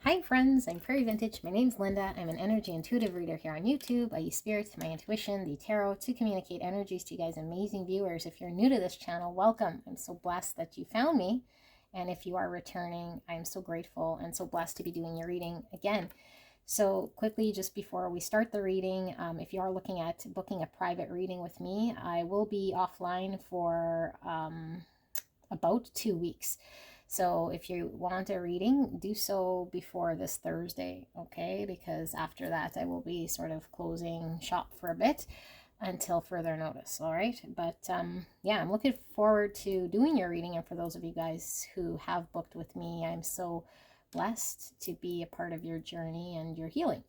Hi friends, I'm Prairie Vintage. My name's Linda. I'm an energy intuitive reader here on YouTube. I use spirit, my intuition, the tarot to communicate energies to you guys amazing viewers. If you're new to this channel, welcome. I'm so blessed that you found me. And if you are returning, I'm so grateful and so blessed to be doing your reading again. So quickly, just before we start the reading, if you are looking at booking a private reading with me, I will be offline for about 2 weeks. So if you want a reading, do so before this Thursday, okay? Because after that, I will be sort of closing shop for a bit until further notice, all right? But yeah, I'm looking forward to doing your reading. And for those of you guys who have booked with me, I'm so blessed to be a part of your journey and your healing.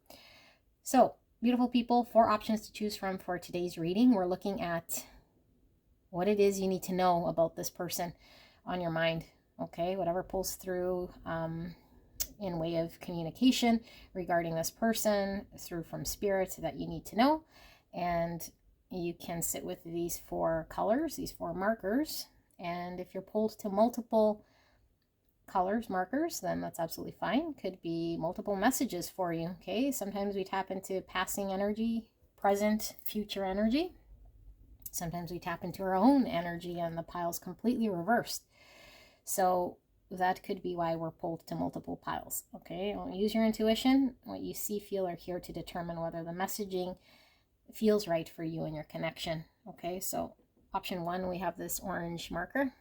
So, beautiful people, 4 options to choose from for today's reading. We're looking at what it is you need to know about this person on your mind. Okay, whatever pulls through in way of communication regarding this person through from spirit that you need to know. And you can sit with these 4 colors, these 4 markers. And if you're pulled to multiple colors, markers, then that's absolutely fine. Could be multiple messages for you. Okay, sometimes we tap into passing energy, present, future energy. Sometimes we tap into our own energy and the pile's completely reversed. So that could be why we're pulled to multiple piles. Okay, use your intuition. What you see, feel, or hear to determine whether the messaging feels right for you and your connection. Okay, so option 1, we have this orange marker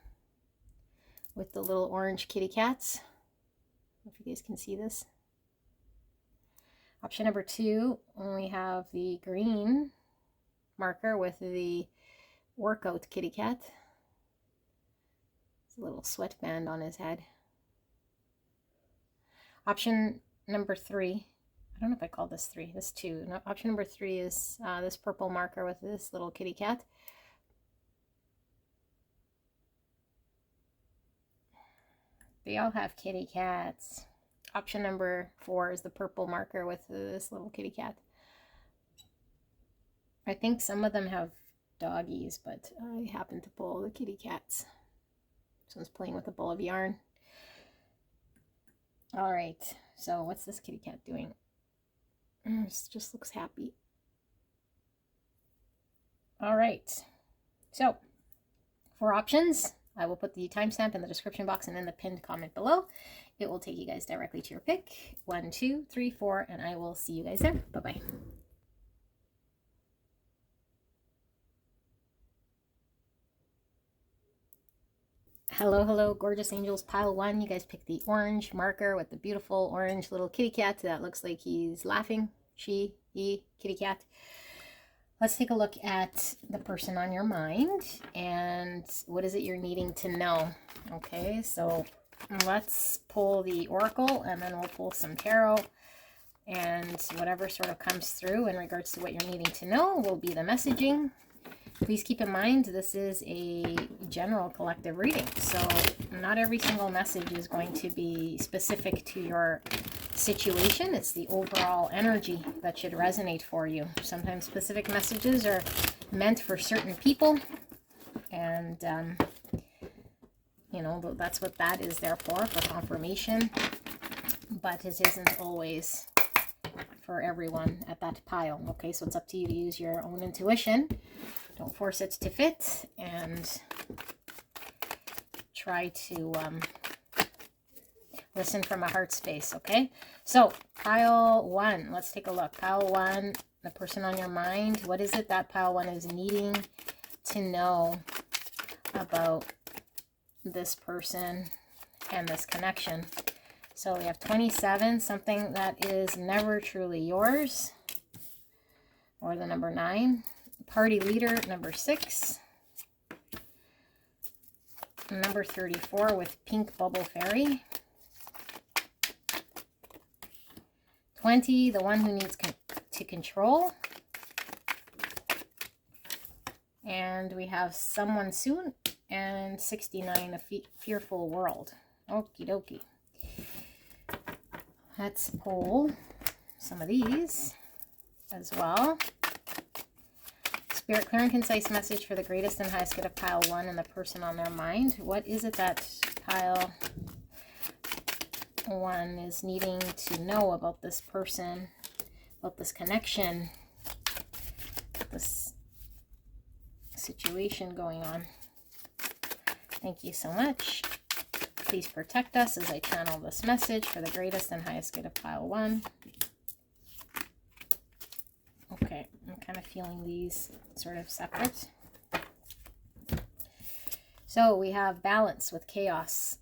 with the little orange kitty cats. If you guys can see this. Option number 2, we have the green marker with the workout kitty cat. A little sweatband on his head. Option number 3, I don't know if I called this 3, this 2. No, option number 3 is this purple marker with this little kitty cat. They all have kitty cats. Option number 4 is the purple marker with this little kitty cat. I think some of them have doggies, but I happen to pull the kitty cats. This one's playing with a ball of yarn. All right, so what's this kitty cat doing? It just looks happy. All right, so 4 options. I will put the timestamp in the description box and in the pinned comment below. It will take you guys directly to your pick. 1, 2, 3, 4, and I will see you guys there. Bye-bye. Hello, hello, gorgeous angels. Pile 1, you guys pick the orange marker with the beautiful orange little kitty cat that looks like he's laughing. She, he, kitty cat. Let's take a look at the person on your mind and what is it you're needing to know. Okay, so let's pull the oracle and then we'll pull some tarot, and whatever sort of comes through in regards to what you're needing to know will be the messaging. Please keep in mind this is a general collective reading, so not every single message is going to be specific to your situation. It's the overall energy that should resonate for you. Sometimes specific messages are meant for certain people, and you know, that's what that is there for confirmation, but it isn't always for everyone at that pile. Okay, so it's up to you to use your own intuition. Don't force it to fit, and try to listen from a heart space, okay? So, pile 1, let's take a look. Pile 1, the person on your mind. What is it that pile 1 is needing to know about this person and this connection? So we have 27, something that is never truly yours, or the number 9. Party leader, number 6. Number 34 with pink bubble fairy. 20, the one who needs to control. And we have someone soon. And 69, a fearful world. Okie dokie. Let's pull some of these as well. Spirit, clear and concise message for the greatest and highest good of pile 1 and the person on their mind. What is it that pile one is needing to know about this person, about this connection, this situation going on. Thank you so much. Please protect us as I channel this message for the greatest and highest good of pile 1. Okay, I'm kind of feeling these sort of separate. So we have balance with chaos.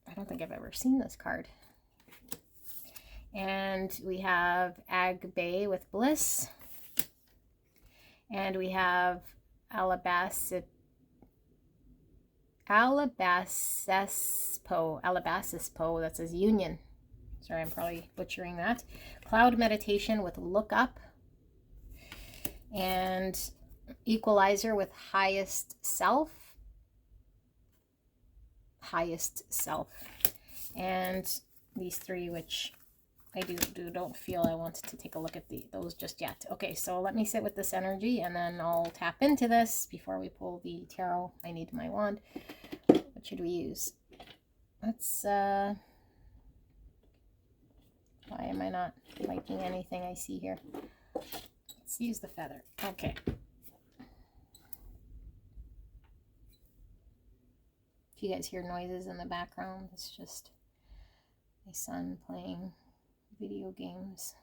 I don't think I've ever seen this card. And we have Agbe with bliss. And we have Alabasispo, that says union. Sorry, I'm probably butchering that. Cloud meditation with look up. And equalizer with highest self. And these 3, which I don't feel I want to take a look at those just yet. Okay, so let me sit with this energy and then I'll tap into this before we pull the tarot. I need my wand. What should we use? Let's why am I not liking anything I see here? Let's use the feather. Okay. If you guys hear noises in the background, it's just my son playing video games.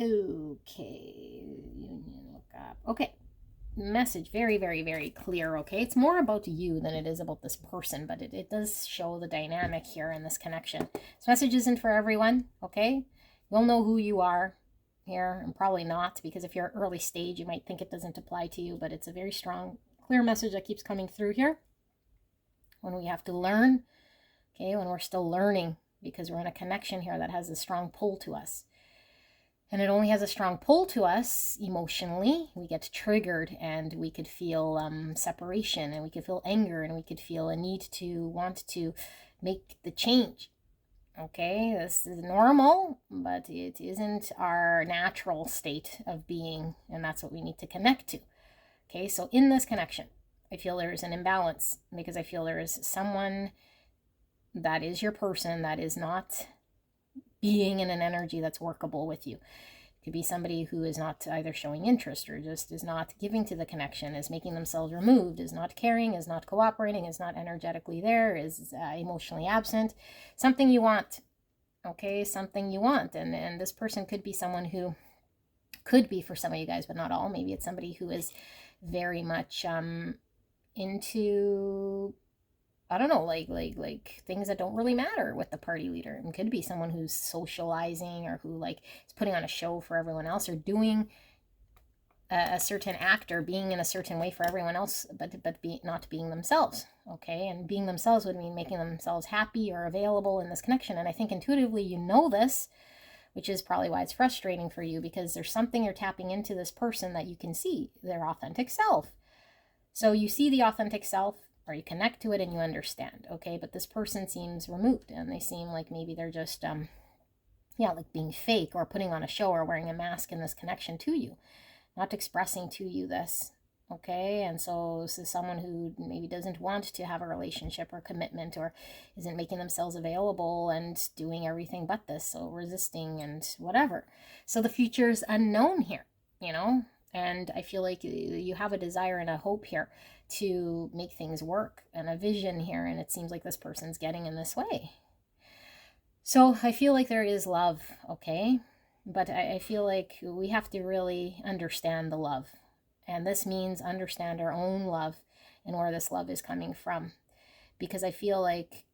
Okay, union look up. Okay, message very, very, very clear. Okay, it's more about you than it is about this person, but it does show the dynamic here in this connection. This message isn't for everyone. Okay, you'll know who you are here, and probably not, because if you're early stage, you might think it doesn't apply to you, but it's a very strong, clear message that keeps coming through here when we have to learn. Okay, when we're still learning, because we're in a connection here that has a strong pull to us. And it only has a strong pull to us emotionally. We get triggered and we could feel separation, and we could feel anger, and we could feel a need to want to make the change. Okay, this is normal, but it isn't our natural state of being, and that's what we need to connect to. Okay, so in this connection, I feel there is an imbalance, because I feel there is someone that is your person that is not being in an energy that's workable with you. It could be somebody who is not either showing interest or just is not giving to the connection, is making themselves removed, is not caring, is not cooperating, is not energetically there, is emotionally absent. Something you want, okay? Something you want. And this person could be someone who could be, for some of you guys, but not all. Maybe it's somebody who is very much into, I don't know, like things that don't really matter with the party leader. It could be someone who's socializing, or who like is putting on a show for everyone else, or doing a certain act, or being in a certain way for everyone else, but not being themselves. Okay, and being themselves would mean making themselves happy or available in this connection. And I think intuitively you know this, which is probably why it's frustrating for you, because there's something you're tapping into this person that you can see their authentic self. So you see the authentic self, or you connect to it and you understand, okay? But this person seems removed, and they seem like maybe they're just, like being fake, or putting on a show, or wearing a mask in this connection to you, not expressing to you this, okay? And so this is someone who maybe doesn't want to have a relationship or commitment, or isn't making themselves available and doing everything but this, so resisting and whatever. So the future is unknown here, you know? And I feel like you have a desire and a hope here to make things work, and a vision here, and it seems like this person's getting in this way. So I feel like there is love, okay? But I feel like we have to really understand the love. And this means understand our own love and where this love is coming from. Because I feel like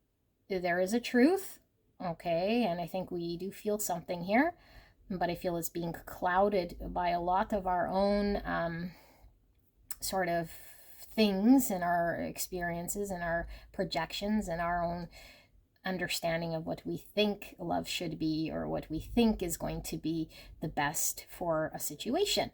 there is a truth, okay? And I think we do feel something here, but I feel it's being clouded by a lot of our own sort of things and our experiences and our projections and our own understanding of what we think love should be, or what we think is going to be the best for a situation.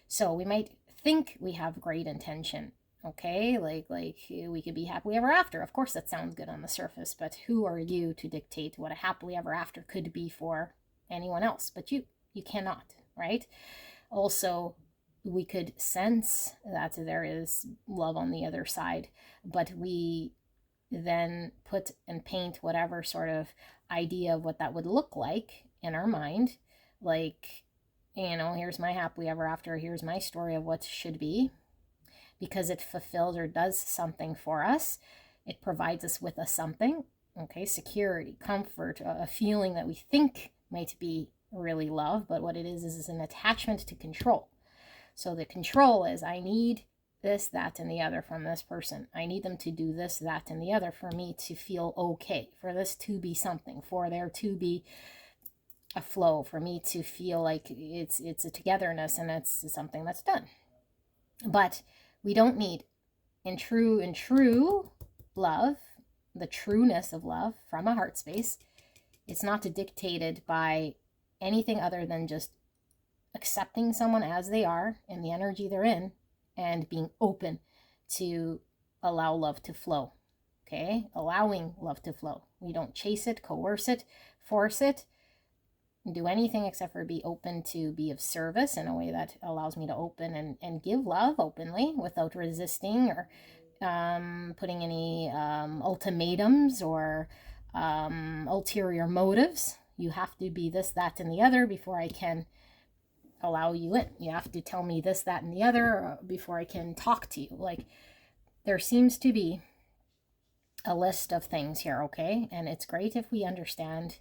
So we might think we have great intention, okay? Like we could be happily ever after. Of course that sounds good on the surface, but who are you to dictate what a happily ever after could be for anyone else but you? You cannot, right? Also, we could sense that there is love on the other side, but we then put and paint whatever sort of idea of what that would look like in our mind. Like, here's my happily ever after, here's my story of what should be, because it fulfills or does something for us. It provides us with a something, okay, security, comfort, a feeling that we think might be really love, but what it is an attachment to control. So the control is, I need this, that, and the other from this person. I need them to do this, that, and the other for me to feel okay, for this to be something, for there to be a flow, for me to feel like it's a togetherness and it's something that's done. But we don't need, in true love, the trueness of love from a heart space, it's not dictated by anything other than just accepting someone as they are in the energy they're in and being open to allow love to flow. Okay? Allowing love to flow. We don't chase it, coerce it, force it, do anything except for be open to be of service in a way that allows me to open and give love openly without resisting or putting any ultimatums or ulterior motives. You have to be this, that, and the other before I can allow you in. You have to tell me this, that, and the other before I can talk to you. Like, there seems to be a list of things here, okay? And it's great if we understand.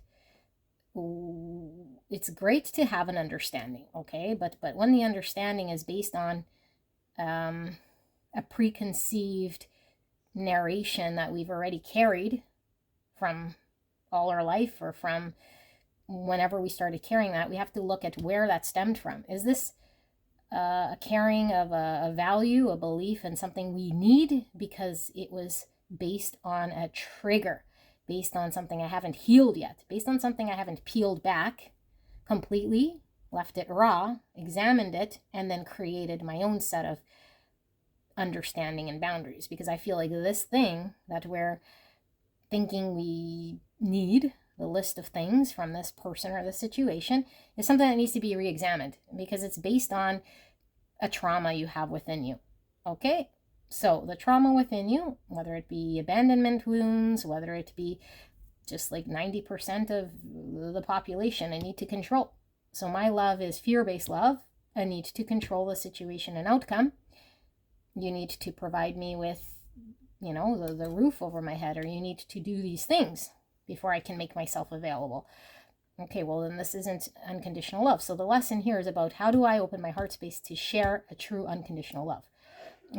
It's great to have an understanding, okay? But when the understanding is based on a preconceived narration that we've already carried from all our life or from whenever we started carrying that, we have to look at where that stemmed from. Is this a carrying of a value, a belief, and something we need because it was based on a trigger, based on something I haven't healed yet, based on something I haven't peeled back completely, left it raw, examined it, and then created my own set of understanding and boundaries? Because I feel like this thing that we're thinking we need, the list of things from this person or this situation, is something that needs to be re-examined because it's based on a trauma you have within you. Okay? So the trauma within you, whether it be abandonment wounds, whether it be just like 90% of the population, I need to control. So my love is fear-based love. I need to control the situation and outcome. You need to provide me with, the roof over my head, or you need to do these things before I can make myself available. Okay, well then this isn't unconditional love. So the lesson here is about how do I open my heart space to share a true unconditional love?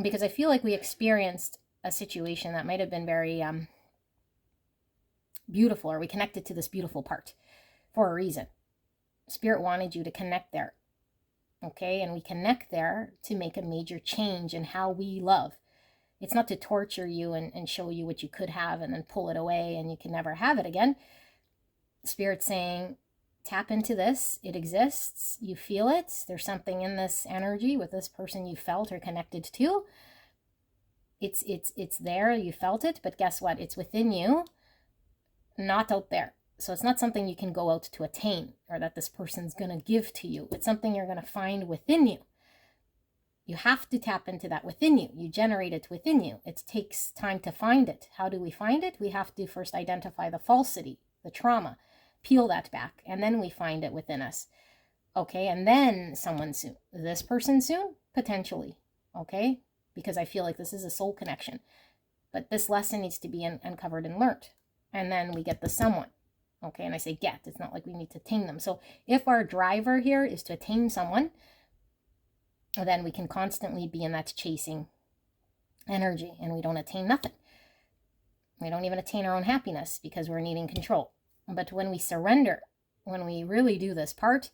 Because I feel like we experienced a situation that might have been very beautiful, or we connected to this beautiful part for a reason. Spirit wanted you to connect there. Okay, and we connect there to make a major change in how we love. It's not to torture you and show you what you could have and then pull it away and you can never have it again. Spirit's saying, tap into this. It exists. You feel it. There's something in this energy with this person you felt or connected to. It's there. You felt it. But guess what? It's within you, not out there. So it's not something you can go out to attain or that this person's going to give to you. It's something you're going to find within you. You have to tap into that within you. You generate it within you. It takes time to find it. How do we find it? We have to first identify the falsity, the trauma, peel that back, and then we find it within us. Okay, and then someone soon. This person soon? Potentially. Okay, because I feel like this is a soul connection. But this lesson needs to be uncovered and learned. And then we get the someone. Okay, and I say get. It's not like we need to attain them. So if our driver here is to attain someone, then we can constantly be in that chasing energy and we don't attain nothing. We don't even attain our own happiness because we're needing control. But when we surrender, when we really do this part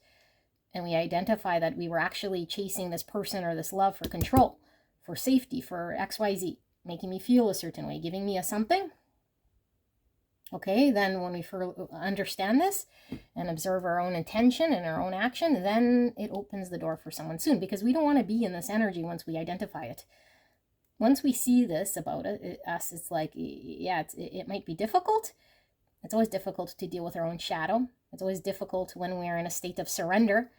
and we identify that we were actually chasing this person or this love for control, for safety, for XYZ, making me feel a certain way, giving me a something, okay, then when we understand this and observe our own intention and our own action, then it opens the door for someone soon, because we don't want to be in this energy once we identify it. Once we see this about us, it's like, yeah, it might be difficult. It's always difficult to deal with our own shadow. It's always difficult when we're in a state of surrender.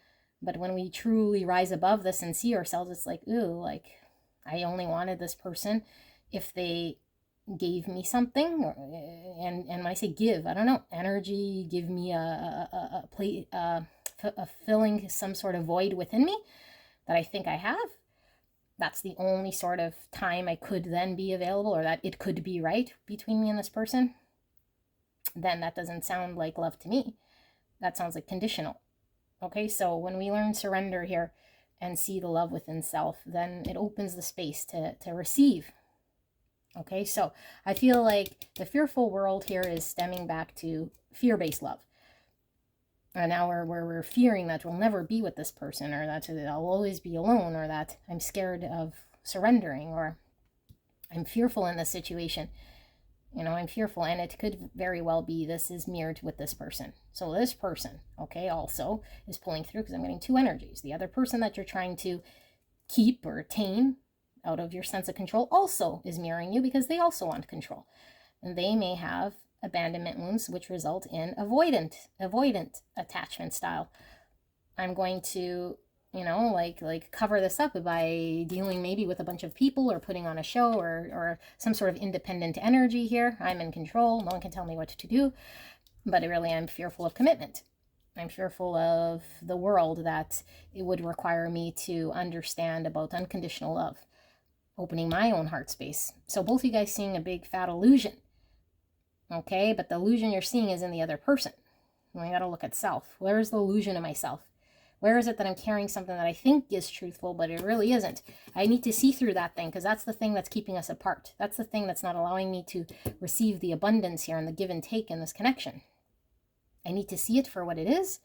But when we truly rise above this and see ourselves, it's like, ooh, like I only wanted this person if they gave me something, and when I say give, I don't know, energy, give me a filling some sort of void within me that I think I have, that's the only sort of time I could then be available, or that it could be right between me and this person, then that doesn't sound like love to me. That sounds like conditional. Okay, so when we learn surrender here and see the love within self, then it opens the space to receive. Okay, so I feel like the fearful world here is stemming back to fear-based love. And now we're fearing that we'll never be with this person, or that I'll always be alone, or that I'm scared of surrendering, or I'm fearful in this situation. I'm fearful, and it could very well be this is mirrored with this person. So this person, okay, also is pulling through, because I'm getting two energies. The other person that you're trying to keep or attain out of your sense of control also is mirroring you, because they also want control. And they may have abandonment wounds, which result in avoidant attachment style. I'm going to, like cover this up by dealing maybe with a bunch of people, or putting on a show, or some sort of independent energy here. I'm in control. No one can tell me what to do. But really, I'm fearful of commitment. I'm fearful of the world that it would require me to understand about unconditional love, opening my own heart space. So both of you guys seeing a big fat illusion. Okay, but the illusion you're seeing is in the other person. I got to look at self. Where is the illusion of myself? Where is it that I'm carrying something that I think is truthful, but it really isn't? I need to see through that thing, because that's the thing that's keeping us apart. That's the thing that's not allowing me to receive the abundance here and the give and take in this connection. I need to see it for what it is,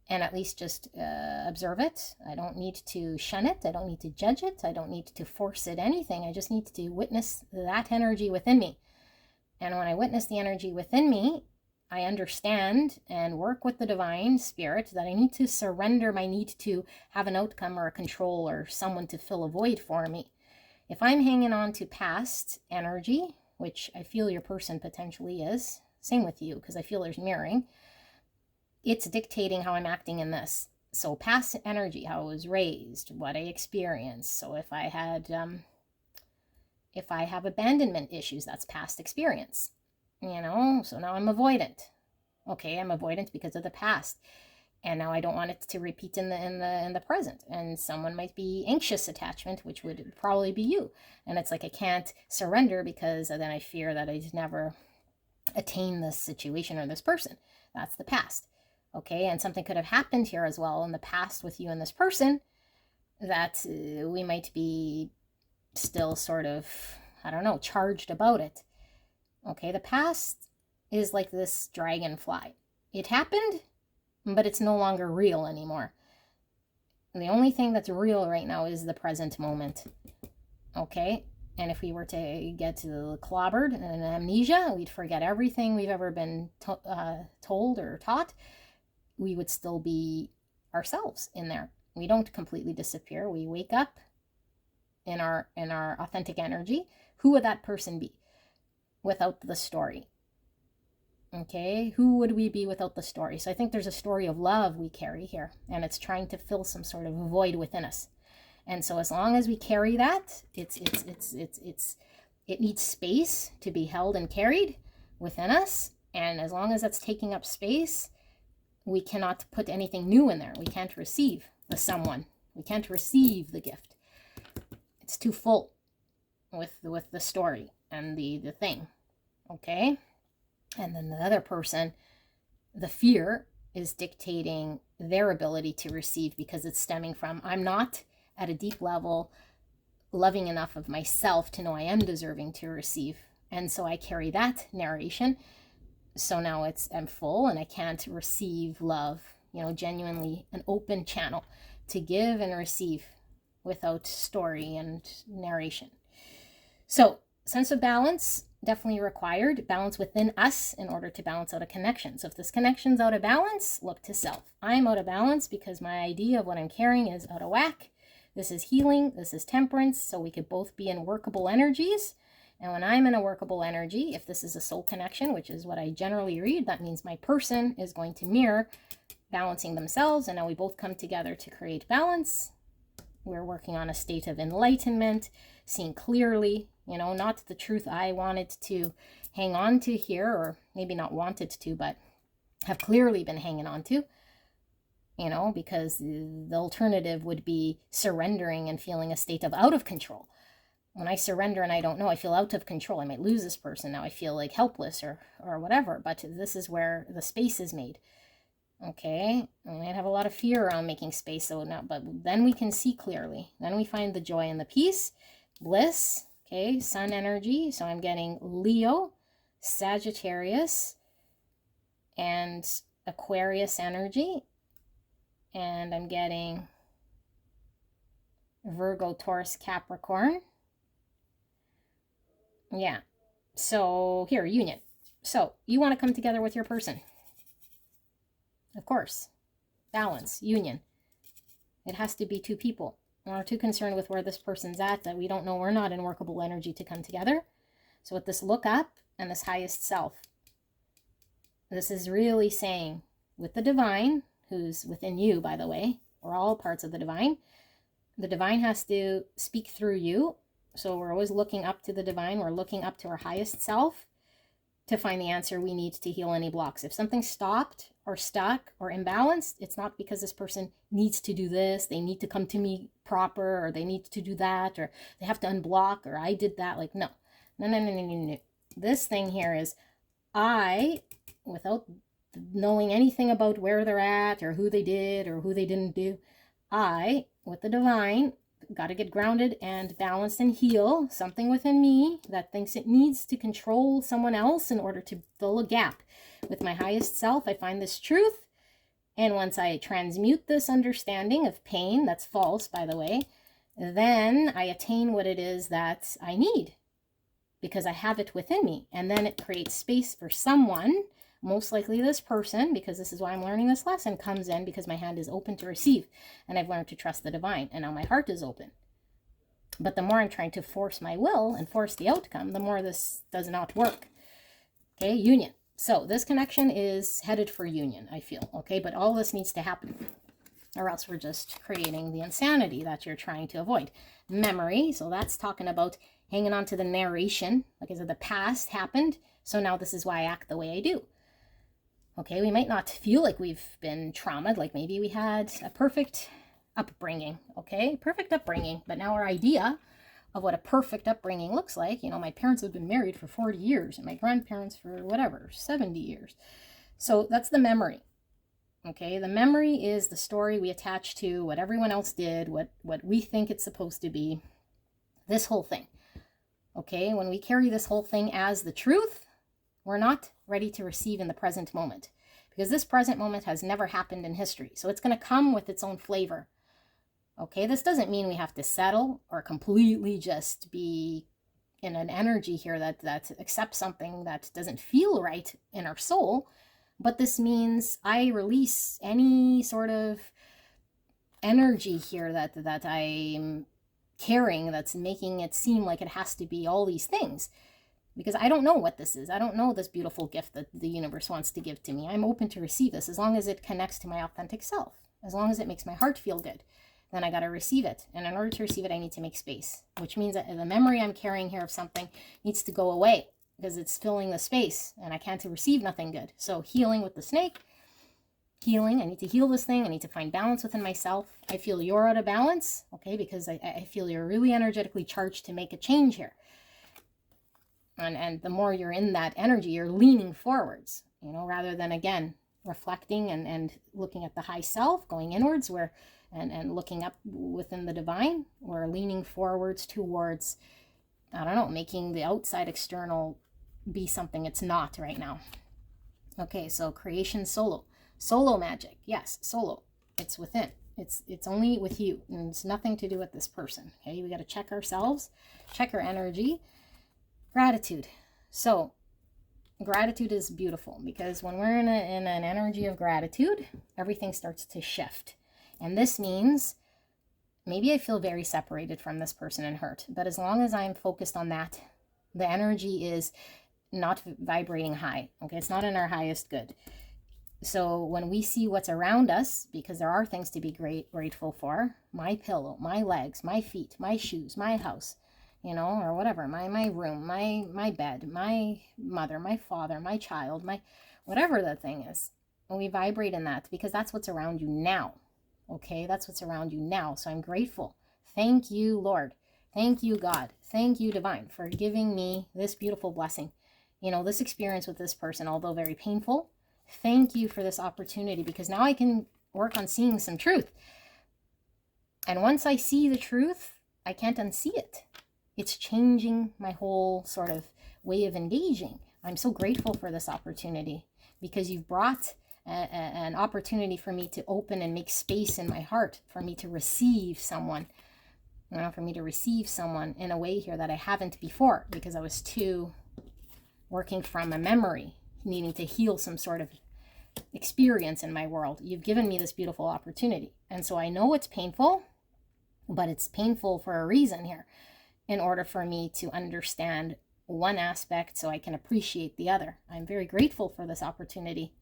and at least just observe it. I don't need to shun it. I don't need to judge it. I don't need to force it anything. I just need to witness that energy within me. And when I witness the energy within me, I understand and work with the divine spirit that I need to surrender my need to have an outcome or a control or someone to fill a void for me. If I'm hanging on to past energy, which I feel your person potentially is, same with you, because I feel there's mirroring, it's dictating how I'm acting in this. So past energy, how I was raised, what I experienced. So if I have abandonment issues, that's past experience, so now I'm avoidant. Okay, I'm avoidant because of the past, and now I don't want it to repeat in the present. And someone might be anxious attachment, which would probably be you, and it's like I can't surrender because then I fear that I'd never attain this situation or this person. That's the past. Okay, and something could have happened here as well in the past with you and this person that we might be still sort of, I don't know, charged about it. Okay, the past is like this dragonfly. It happened, but it's no longer real anymore. The only thing that's real right now is the present moment. Okay, and if we were to get clobbered and amnesia, we'd forget everything we've ever been told or taught. We would still be ourselves in there. We don't completely disappear. We wake up in our authentic energy. Who would that person be without the story? Okay, who would we be without the story? So I think there's a story of love we carry here, and it's trying to fill some sort of void within us. And so as long as we carry that, it needs space to be held and carried within us. And as long as that's taking up space, we cannot put anything new in there. We can't receive the someone. We can't receive the gift. It's too full with the story and the thing. Okay? And then the other person, the fear is dictating their ability to receive, because it's stemming from, I'm not at a deep level loving enough of myself to know I am deserving to receive. And so I carry that narration. So now I'm full and I can't receive love, genuinely an open channel to give and receive without story and narration. So sense of balance definitely required. Balance within us in order to balance out a connection. So if this connection's out of balance, look to self. I'm out of balance because my idea of what I'm carrying is out of whack. This is healing. This is temperance. So we could both be in workable energies. And when I'm in a workable energy, if this is a soul connection, which is what I generally read, that means my person is going to mirror balancing themselves. And now we both come together to create balance. We're working on a state of enlightenment, seeing clearly, not the truth I wanted to hang on to here, or maybe not wanted to, but have clearly been hanging on to, because the alternative would be surrendering and feeling a state of out of control. When I surrender and I don't know, I feel out of control. I might lose this person. Now I feel like helpless or whatever, but this is where the space is made. Okay, I might have a lot of fear around making space, so now, but then we can see clearly. Then we find the joy and the peace, bliss. Okay, sun energy. So I'm getting Leo, Sagittarius, and Aquarius energy. And I'm getting Virgo, Taurus, Capricorn. Yeah. So here, union. So you want to come together with your person. Of course. Balance, union. It has to be two people. We're too concerned with where this person's at that we don't know we're not in workable energy to come together. So with this look up and this highest self, this is really saying with the divine, who's within you, by the way, we're all parts of the divine. The divine has to speak through you. So we're always looking up to the divine. We're looking up to our highest self to find the answer we need to heal any blocks. If something's stopped or stuck or imbalanced, it's not because this person needs to do this, they need to come to me proper, or they need to do that, or they have to unblock, or I did that. Like, no. No. This thing here is I, without knowing anything about where they're at or who they did or who they didn't do, I, with the divine, got to get grounded and balanced and heal something within me that thinks it needs to control someone else in order to fill a gap. With my highest self, I find this truth. And once I transmute this understanding of pain, that's false, by the way, then I attain what it is that I need because I have it within me. And then it creates space for someone, most likely this person, because this is why I'm learning this lesson, comes in because my hand is open to receive. And I've learned to trust the divine. And now my heart is open. But the more I'm trying to force my will and force the outcome, the more this does not work. Okay, union. So this connection is headed for union, I feel. Okay, but all this needs to happen, or else we're just creating the insanity that you're trying to avoid. Memory. So that's talking about hanging on to the narration. Like I said, the past happened. So now this is why I act the way I do. Okay, we might not feel like we've been traumatized, like maybe we had a perfect upbringing, okay? Perfect upbringing, but now our idea of what a perfect upbringing looks like, my parents have been married for 40 years and my grandparents for whatever, 70 years. So that's the memory, okay? The memory is the story we attach to what everyone else did, what we think it's supposed to be, this whole thing, okay? When we carry this whole thing as the truth, we're not ready to receive in the present moment because this present moment has never happened in history. So it's going to come with its own flavor. Okay, this doesn't mean we have to settle or completely just be in an energy here that accepts something that doesn't feel right in our soul. But this means I release any sort of energy here that I'm carrying that's making it seem like it has to be all these things. Because I don't know what this is. I don't know this beautiful gift that the universe wants to give to me. I'm open to receive this as long as it connects to my authentic self. As long as it makes my heart feel good. Then I got to receive it. And in order to receive it, I need to make space. Which means that the memory I'm carrying here of something needs to go away. Because it's filling the space. And I can't receive nothing good. So healing with the snake. Healing. I need to heal this thing. I need to find balance within myself. I feel you're out of balance. Okay. Because I feel you're really energetically charged to make a change here. And the more you're in that energy, you're leaning forwards, rather than, again, reflecting and looking at the high self, going inwards, and looking up within the divine. We're leaning forwards towards, I don't know, making the outside external be something it's not right now. Okay, so creation solo. Solo magic. Yes, solo. It's within. It's only with you. And it's nothing to do with this person. Okay, we got to check ourselves, check our energy. Gratitude. So gratitude is beautiful because when we're in an energy of gratitude, everything starts to shift. And this means maybe I feel very separated from this person and hurt, but as long as I'm focused on that, the energy is not vibrating high. Okay, it's not in our highest good. So when we see what's around us, because there are things to be grateful for, my pillow, my legs, my feet, my shoes, my house, you know, or whatever, my room, my bed, my mother, my father, my child, my whatever the thing is, and we vibrate in that because that's what's around you now. Okay, that's what's around you now. So I'm grateful. Thank you, Lord. Thank you, God. Thank you, Divine, for giving me this beautiful blessing. You know, this experience with this person, although very painful, thank you for this opportunity, because now I can work on seeing some truth. And once I see the truth, I can't unsee it. It's changing my whole sort of way of engaging. I'm so grateful for this opportunity, because you've brought an opportunity for me to open and make space in my heart, for me to receive someone, you know, for me to receive someone in a way here that I haven't before, because I was too working from a memory, needing to heal some sort of experience in my world. You've given me this beautiful opportunity. And so I know it's painful, but it's painful for a reason here, in order for me to understand one aspect so I can appreciate the other. I'm very grateful for this opportunity.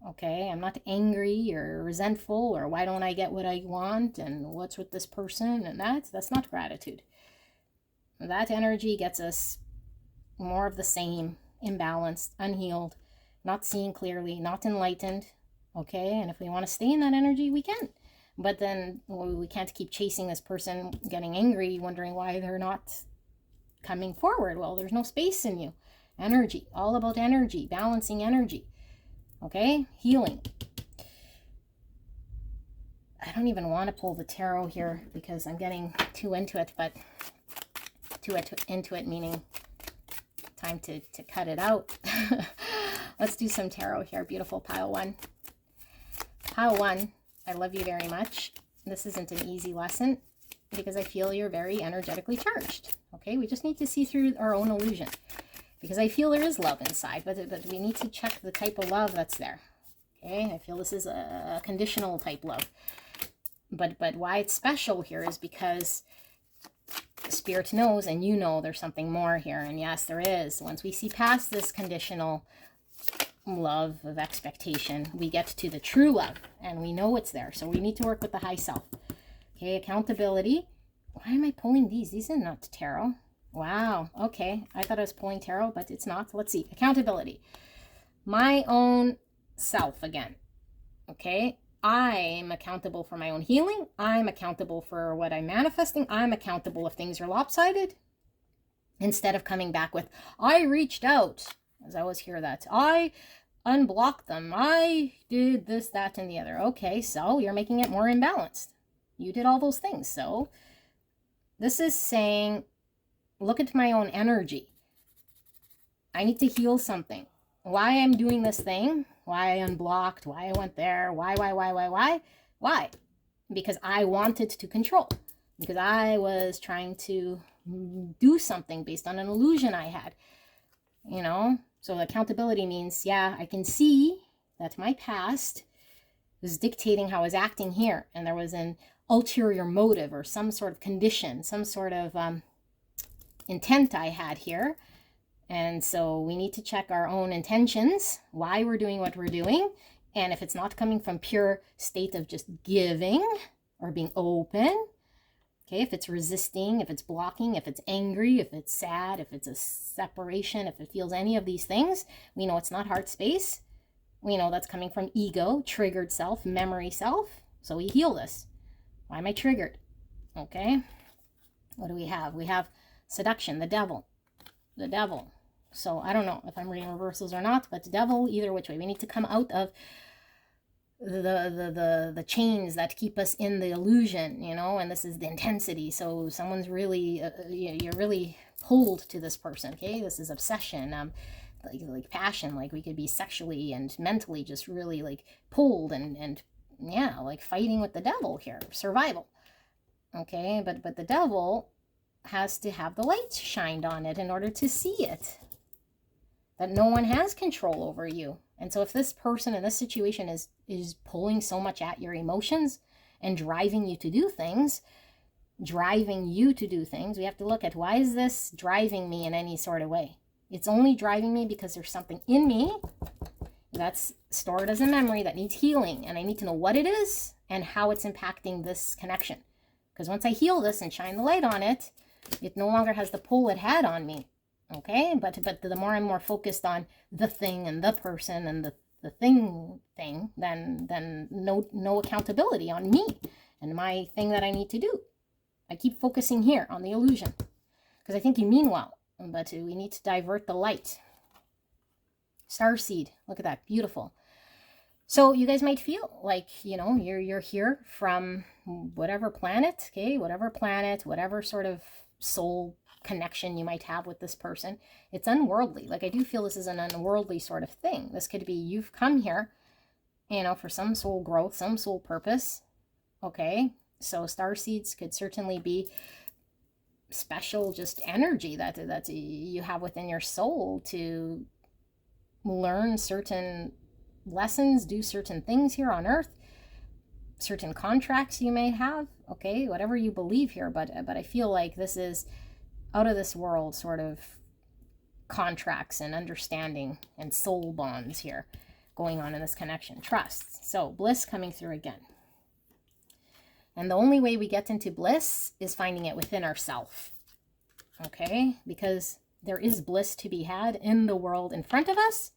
Okay, I'm not angry or resentful or why don't I get what I want and what's with this person, and that's not gratitude. That energy gets us more of the same, imbalanced, unhealed, not seeing clearly, not enlightened. Okay, and if we want to stay in that energy, we can. But then we can't keep chasing this person, getting angry, wondering why they're not coming forward. Well, there's no space in you. Energy, all about energy, balancing energy. Okay, healing. I don't even want to pull the tarot here because I'm getting too into it, but into it meaning time to cut it out. Let's do some tarot here. Beautiful pile one. Pile one, I love you very much. This isn't an easy lesson because I feel you're very energetically charged. Okay, we just need to see through our own illusion, because I feel there is love inside, but we need to check the type of love that's there. Okay, I feel this is a conditional type love. But why it's special here is because Spirit knows, and you know there's something more here. And yes, there is. Once we see past this conditional love of expectation, we get to the true love, and we know it's there. So we need to work with the high self. Okay, accountability. Why am I pulling these? These are not tarot. Wow, okay. I thought I was pulling tarot, but it's not. Let's see. Accountability. My own self again. Okay? I'm accountable for my own healing. I'm accountable for what I'm manifesting. I'm accountable if things are lopsided. Instead of coming back with, I reached out. As I always hear that. I unblocked them. I did this, that, and the other. Okay, so you're making it more imbalanced. You did all those things. So this is saying, look at my own energy. I need to heal something. Why I'm doing this thing, why I unblocked, why I went there, why? Why? Because I wanted to control. Because I was trying to do something based on an illusion I had. You know? So accountability means, yeah, I can see that my past was dictating how I was acting here. And there was an ulterior motive or some sort of condition, some sort of intent I had here. And so we need to check our own intentions, why we're doing what we're doing. And if it's not coming from pure state of just giving or being open, okay, if it's resisting, if it's blocking, if it's angry, if it's sad, if it's a separation, if it feels any of these things, we know it's not heart space. We know that's coming from ego, triggered self, memory self. So we heal this. Why am I triggered? Okay. What do we have? We have seduction, the devil. The devil. So I don't know if I'm reading reversals or not, but the devil, either which way. We need to come out of the chains that keep us in the illusion, you know, and this is the intensity. So someone's really, you're really pulled to this person, okay? This is obsession, like passion, like we could be sexually and mentally just really like pulled and yeah, like fighting with the devil here, survival, okay? But the devil has to have the light shined on it in order to see it, that no one has control over you. And so if this person in this situation is pulling so much at your emotions and driving you to do things, we have to look at, why is this driving me in any sort of way? It's only driving me because there's something in me that's stored as a memory that needs healing. And I need to know what it is and how it's impacting this connection. Because once I heal this and shine the light on it, it no longer has the pull it had on me. Okay, but the more I'm more focused on the thing and the person and the thing, then no accountability on me and my thing that I need to do. I keep focusing here on the illusion because I think you mean well, but we need to divert the light. Starseed, look at that, beautiful. So you guys might feel like, you know, you're here from whatever planet, okay, whatever sort of soul connection you might have with this person. It's unworldly. Like, I do feel this is an unworldly sort of thing. This could be you've come here, you know, for some soul growth, some soul purpose. Okay, so star seeds could certainly be special just energy that you have within your soul to learn certain lessons, do certain things here on earth, certain contracts you may have, okay, whatever you believe here, but I feel like this is out of this world sort of contracts and understanding and soul bonds here going on in this connection. Trust. So bliss coming through again. And the only way we get into bliss is finding it within ourselves. Okay? Because there is bliss to be had in the world in front of us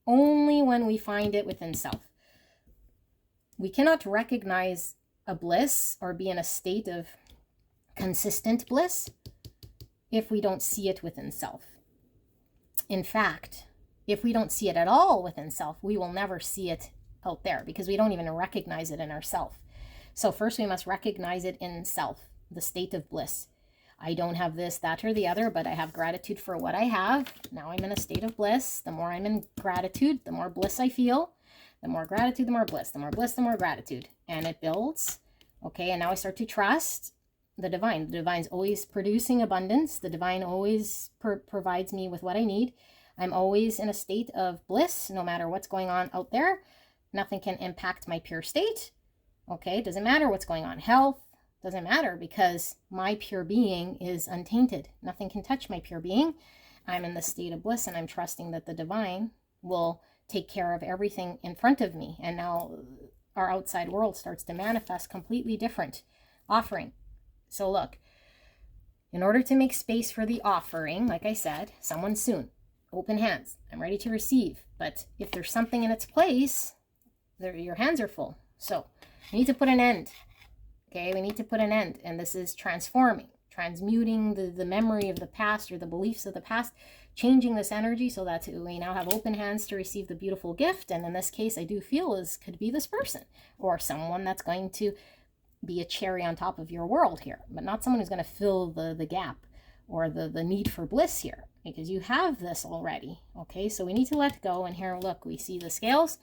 only when we find it within self. We cannot recognize a bliss or be in a state of consistent bliss if we don't see it within self. In fact, if we don't see it at all within self, we will never see it out there because we don't even recognize it in ourself. So first we must recognize it in self, the state of bliss. I don't have this, that, or the other, but I have gratitude for what I have. Now I'm in a state of bliss. The more I'm in gratitude, the more bliss I feel. The more gratitude, the more bliss. The more bliss, the more gratitude. And it builds. Okay, and now I start to trust the divine. The divine's always producing abundance. The divine always provides me with what I need. I'm always in a state of bliss, no matter what's going on out there. Nothing can impact my pure state. Okay, doesn't matter what's going on. Health, doesn't matter because my pure being is untainted. Nothing can touch my pure being. I'm in the state of bliss and I'm trusting that the divine will take care of everything in front of me. And now our outside world starts to manifest completely different offering. So look, in order to make space for the offering, like I said, someone soon, open hands. I'm ready to receive. But if there's something in its place, your hands are full. So we need to put an end. Okay, we need to put an end. And this is transforming, transmuting the memory of the past or the beliefs of the past, changing this energy so that we now have open hands to receive the beautiful gift. And in this case, I do feel could be this person or someone that's going to be a cherry on top of your world here, but not someone who's going to fill the gap or the need for bliss here, because you have this already. Okay, so we need to let go. And here, look, we see the scales.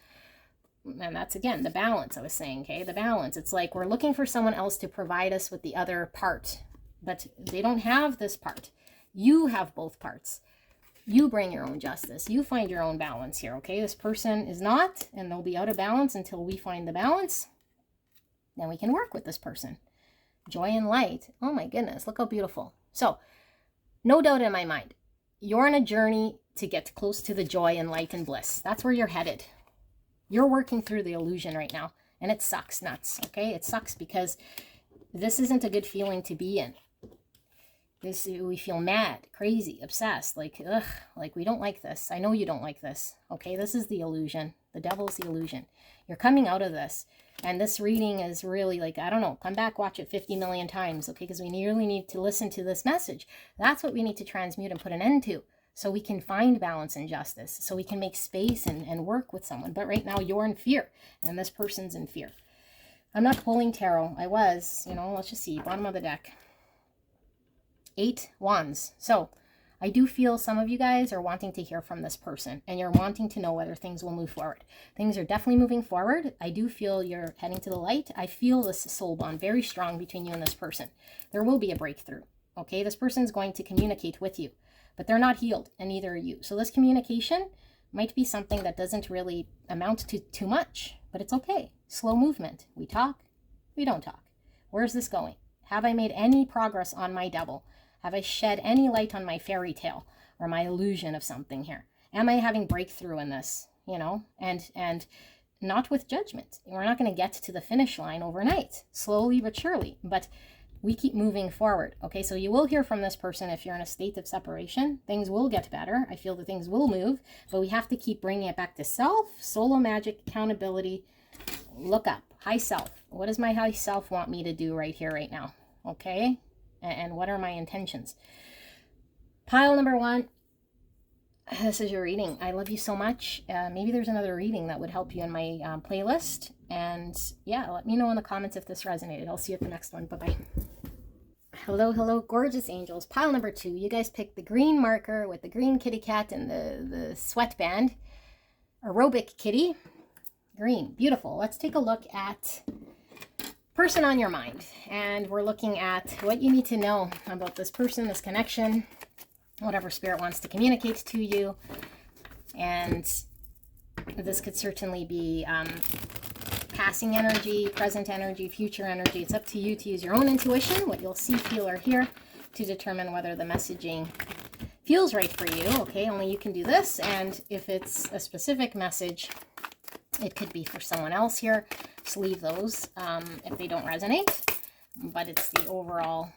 And that's, again, the balance I was saying, okay? The balance. It's like we're looking for someone else to provide us with the other part, but they don't have this part. You have both parts. You bring your own justice. You find your own balance here, okay? This person is not, and they'll be out of balance until we find the balance. Then we can work with this person. Joy and light. Oh my goodness, look how beautiful. So, no doubt in my mind, you're on a journey to get close to the joy and light and bliss. That's where you're headed. You're working through the illusion right now, and it sucks nuts, okay? It sucks because this isn't a good feeling to be in. We feel mad, crazy, obsessed, like, ugh, like we don't like this. I know you don't like this, okay? This is the illusion. The devil's the illusion. You're coming out of this, and this reading is really like, I don't know, come back, watch it 50 million times, okay? Because we really need to listen to this message. That's what we need to transmute and put an end to. So we can find balance and justice, so we can make space and work with someone. But right now you're in fear, and this person's in fear. I'm not pulling tarot. I was, let's just see, bottom of the deck. 8 wands. So I do feel some of you guys are wanting to hear from this person, and you're wanting to know whether things will move forward. Things are definitely moving forward. I do feel you're heading to the light. I feel this soul bond very strong between you and this person. There will be a breakthrough, okay? This person's going to communicate with you, but they're not healed, and neither are you. So this communication might be something that doesn't really amount to too much, but it's okay. Slow movement. We talk, we don't talk. Where's this going? Have I made any progress on my devil? Have I shed any light on my fairy tale or my illusion of something here? Am I having breakthrough in this? you know, and not with judgment. We're not going to get to the finish line overnight, slowly but surely, but we keep moving forward. Okay, so you will hear from this person if you're in a state of separation. Things will get better. I feel that things will move, but we have to keep bringing it back to self, solo magic, accountability. Look up, high self. What does my high self want me to do right here, right now? Okay, and what are my intentions? Pile number 1. This is your reading. I love you so much. Maybe there's another reading that would help you in my playlist. And yeah, let me know in the comments if this resonated. I'll see you at the next one. Bye-bye. Hello, hello, gorgeous angels. Pile number 2. You guys picked the green marker with the green kitty cat and the sweatband. Aerobic kitty. Green. Beautiful. Let's take a look at person on your mind. And we're looking at what you need to know about this person, this connection, whatever spirit wants to communicate to you. And this could certainly be passing energy, present energy, future energy. It's up to you to use your own intuition, what you'll see, feel, or hear, to determine whether the messaging feels right for you. Okay, only you can do this. And if it's a specific message, it could be for someone else here. Just leave those if they don't resonate. But it's the overall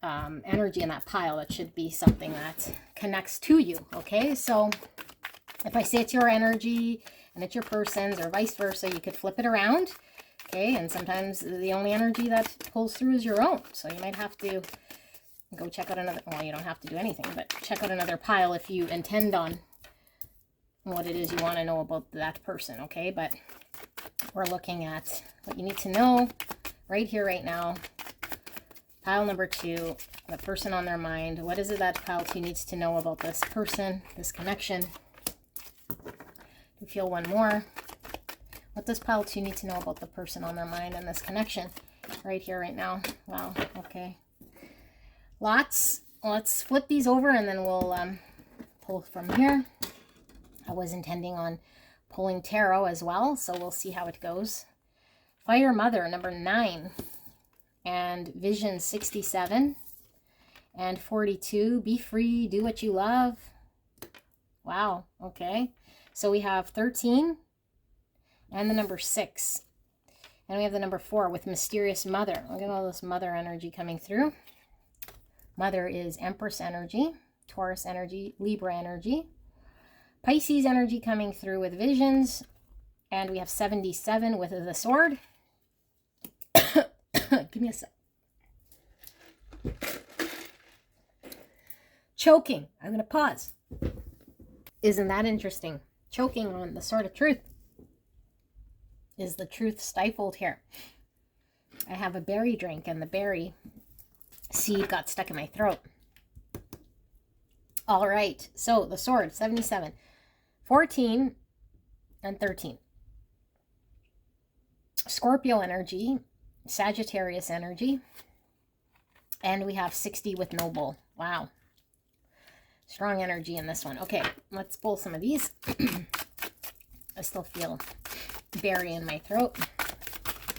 energy in that pile that should be something that connects to you. Okay, so if I say it's your energy and it's your person's, or vice versa, you could flip it around. Okay, and sometimes the only energy that pulls through is your own. So you might have to go check out another, well, you don't have to do anything, but check out another pile if you intend on what it is you want to know about that person. Okay, but we're looking at what you need to know right here, right now. Pile number 2, the person on their mind. What is it that pile 2 needs to know about this person, this connection? You feel one more. What does pile 2 need to know about the person on their mind and this connection right here, right now? Wow, okay. Lots. Let's flip these over and then we'll pull from here. I was intending on pulling tarot as well, so we'll see how it goes. Fire Mother, number 9. And Vision 67 and 42. Be free, do what you love. Wow, okay. So we have 13 and the number 6. And we have the number 4 with Mysterious Mother. Look at all this mother energy coming through. Mother is Empress energy, Taurus energy, Libra energy, Pisces energy coming through with visions. And we have 77 with the sword. Give me a sec. Choking. I'm going to pause. Isn't that interesting? Choking on the sword of truth. Is the truth stifled here? I have a berry drink and the berry seed got stuck in my throat. All right. So the sword, 77, 14, and 13. Scorpio energy. Sagittarius energy, and we have 60 with Noble. Wow, strong energy in this one. Okay, let's pull some of these. I still feel berry in my throat.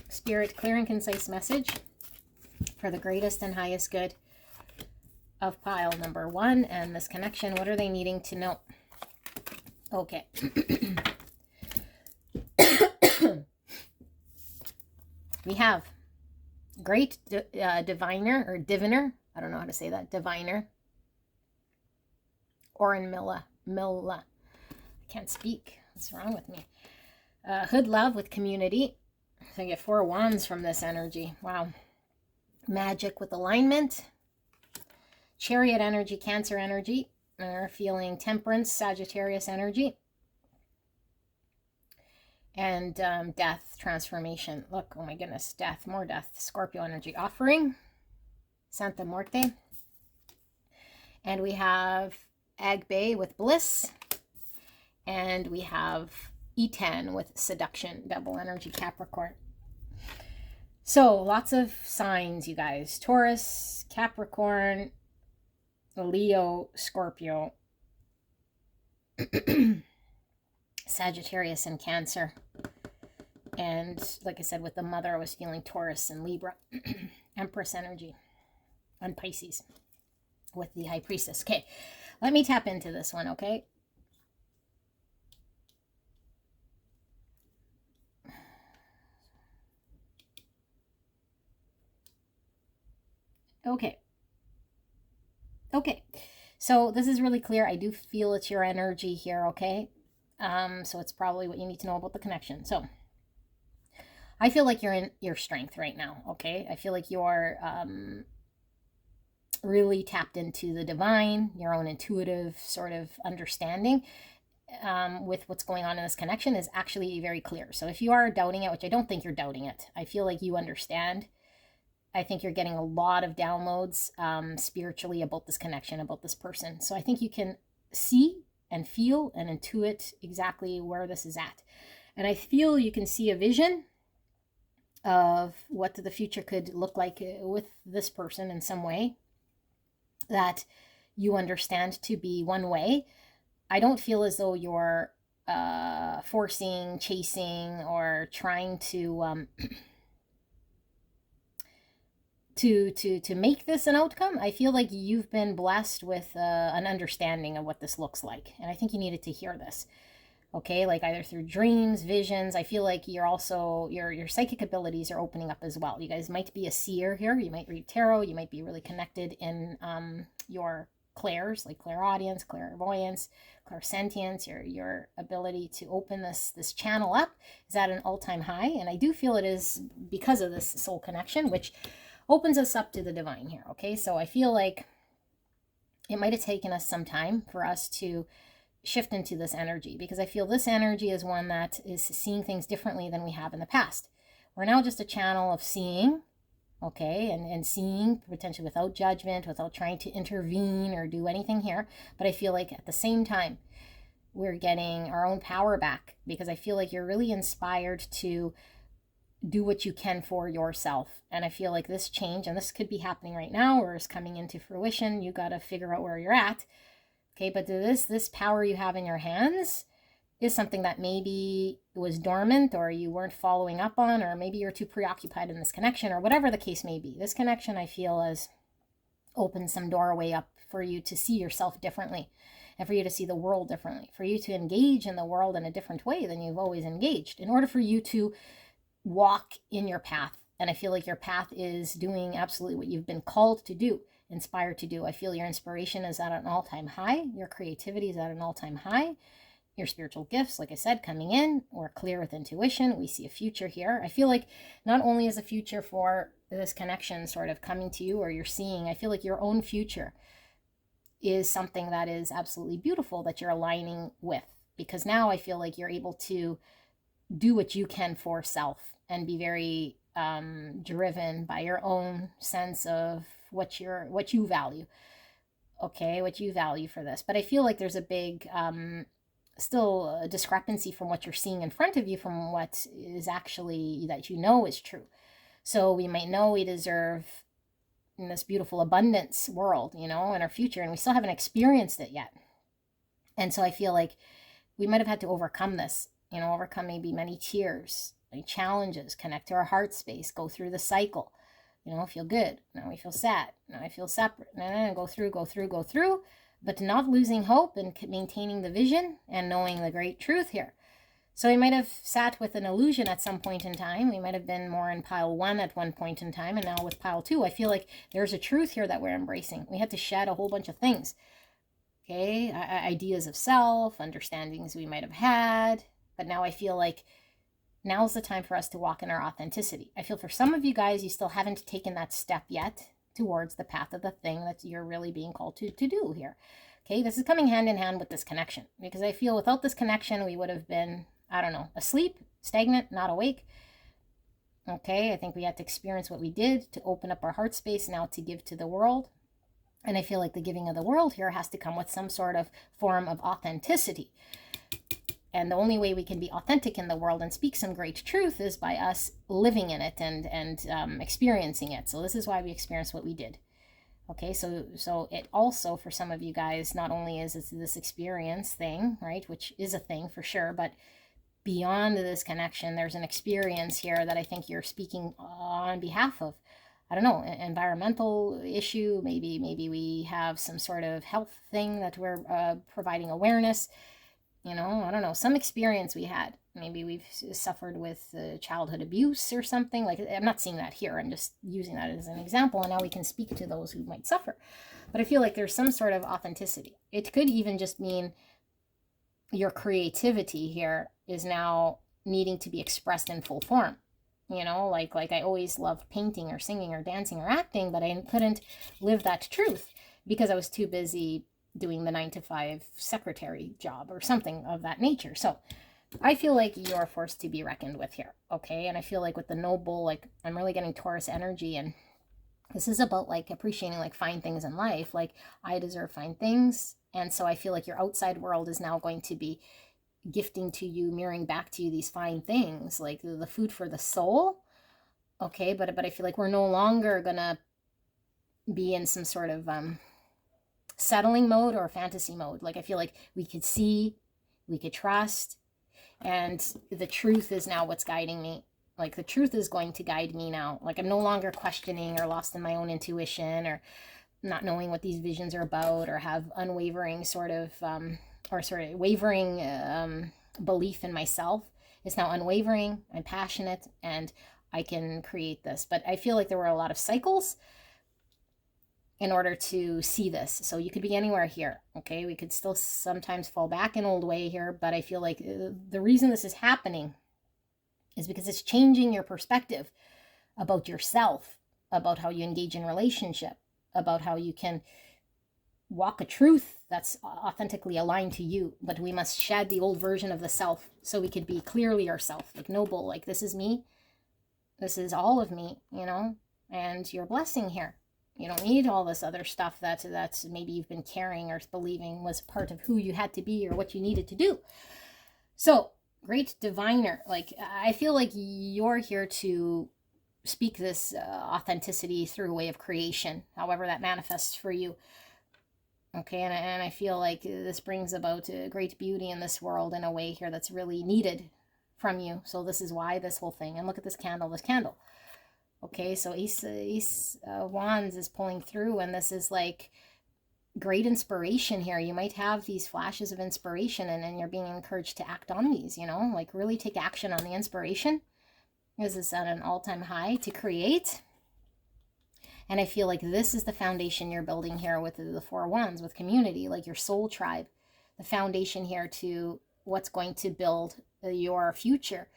Spirit, clear and concise message for the greatest and highest good of pile number 1 and this connection. What are they needing to know? Okay. We have great diviner, or diviner. I don't know how to say that. Diviner. Oren Milla. I can't speak. What's wrong with me? Hood love with community. So I get 4 wands from this energy. Wow. Magic with alignment. Chariot energy, Cancer energy. We're feeling temperance, Sagittarius energy. And death, transformation. Look, oh my goodness, death, more death. Scorpio energy, offering, Santa Muerte. And we have Agbe with bliss. And we have E10 with seduction, double energy, Capricorn. So lots of signs, you guys. Taurus, Capricorn, Leo, Scorpio, Sagittarius, and Cancer. And like I said, with the mother, I was feeling Taurus and Libra. Empress energy on Pisces with the High Priestess. Okay, let me tap into this one, okay? Okay. Okay. So this is really clear. I do feel it's your energy here, okay? So it's probably what you need to know about the connection. So I feel like you're in your strength right now, okay? I feel like you're really tapped into the divine, your own intuitive sort of understanding with what's going on in this connection is actually very clear. So if you are doubting it, which I don't think you're doubting it, I feel like you understand. I think you're getting a lot of downloads spiritually about this connection, about this person. So I think you can see and feel and intuit exactly where this is at. And I feel you can see a vision of what the future could look like with this person in some way that you understand to be one way. I don't feel as though you're forcing, chasing, or trying to to make this an outcome. I feel like you've been blessed with an understanding of what this looks like, and I think you needed to hear this. Okay, like either through dreams, visions. I feel like you're also your psychic abilities are opening up as well. You guys might be a seer here. You might read tarot. You might be really connected in your clairs, like clairaudience, clairvoyance, clairsentience. Your ability to open this channel up is at an all-time high, and I do feel it is because of this soul connection, which opens us up to the divine here. Okay, so I feel like it might have taken us some time for us to shift into this energy, because I feel this energy is one that is seeing things differently than we have in the past. We're now just a channel of seeing, okay, and seeing potentially without judgment, without trying to intervene or do anything here. But I feel like at the same time, we're getting our own power back, because I feel like you're really inspired to do what you can for yourself. And I feel like this change, and this could be happening right now or is coming into fruition, you got to figure out where you're at. Okay, but this power you have in your hands is something that maybe was dormant, or you weren't following up on, or maybe you're too preoccupied in this connection, or whatever the case may be. This connection, I feel, has opened some doorway up for you to see yourself differently, and for you to see the world differently, for you to engage in the world in a different way than you've always engaged, in order for you to walk in your path. And I feel like your path is doing absolutely what you've been called to do, inspired to do. I feel your inspiration is at an all-time high. Your creativity is at an all-time high. Your spiritual gifts, like I said, coming in. We're clear with intuition. We see a future here. I feel like not only is a future for this connection sort of coming to you, or you're seeing, I feel like your own future is something that is absolutely beautiful that you're aligning with, because now I feel like you're able to do what you can for self and be very driven by your own sense of what you value. Okay, what you value for this. But I feel like there's a big still a discrepancy from what you're seeing in front of you from what is actually that you know is true. So we might know we deserve in this beautiful abundance world, in our future, and we still haven't experienced it yet. And so I feel like we might have had to overcome this, overcome maybe many tears, many challenges, connect to our heart space, go through the cycle, feel good. Now we feel sad. Now I feel separate. Go through, but not losing hope and maintaining the vision and knowing the great truth here. So we might have sat with an illusion at some point in time. We might have been more in pile 1 at one point in time, and now with pile 2, I feel like there's a truth here that we're embracing. We had to shed a whole bunch of things. Okay, ideas of self, understandings we might have had, but now I feel like now's the time for us to walk in our authenticity. I feel for some of you guys, you still haven't taken that step yet towards the path of the thing that you're really being called to do here. Okay, this is coming hand in hand with this connection, because I feel without this connection, we would have been, asleep, stagnant, not awake. Okay, I think we had to experience what we did to open up our heart space now to give to the world. And I feel like the giving of the world here has to come with some sort of form of authenticity. And the only way we can be authentic in the world and speak some great truth is by us living in it and experiencing it. So this is why we experienced what we did. Okay, so it also, for some of you guys, not only is it this experience thing, right, which is a thing for sure, but beyond this connection, there's an experience here that I think you're speaking on behalf of. I don't know, environmental issue, maybe we have some sort of health thing that we're providing awareness. I don't know, some experience we had Maybe we've suffered with childhood abuse or something. Like, I'm not seeing that here. I'm just using that as an example. And now we can speak to those who might suffer. But I feel like there's some sort of authenticity. It could even just mean your creativity here is now needing to be expressed in full form. You know, like I always loved painting or singing or dancing or acting, but I couldn't live that truth because I was too busy doing the 9 to 5 secretary job or something of that nature. So I feel like you're forced to be reckoned with here, okay? And I feel like with the noble, like I'm really getting Taurus energy, and this is about like appreciating like fine things in life. Like I deserve fine things, and so I feel like your outside world is now going to be gifting to you, mirroring back to you these fine things, like the food for the soul, okay? But I feel like we're no longer gonna be in some sort of settling mode or fantasy mode. Like I feel like we could see, we could trust, and the truth is now what's guiding me. Like the truth is going to guide me now. Like I'm no longer questioning or lost in my own intuition or not knowing what these visions are about, or have unwavering sort of wavering belief in myself. It's now unwavering. I'm passionate and I can create this. But I feel like there were a lot of cycles in order to see this. So you could be anywhere here, okay? We could still sometimes fall back an old way here, but I feel like the reason this is happening is because it's changing your perspective about yourself, about how you engage in relationship, about how you can walk a truth that's authentically aligned to you. But we must shed the old version of the self so we could be clearly ourself, like noble, like this is me, this is all of me, you know, and you're a blessing here. You don't need all this other stuff that's maybe you've been carrying or believing was part of who you had to be or what you needed to do. So, great diviner, like I feel like you're here to speak this authenticity through a way of creation, however that manifests for you. Okay, and I feel like this brings about great beauty in this world in a way here that's really needed from you. So this is why this whole thing, and look at this candle. Okay, so Ace Wands is pulling through, and this is like great inspiration here. You might have these flashes of inspiration, and you're being encouraged to act on these, you know, like really take action on the inspiration. This is at an all-time high to create. And I feel like this is the foundation you're building here with the 4 Wands, with community, like your soul tribe, the foundation here to what's going to build your future.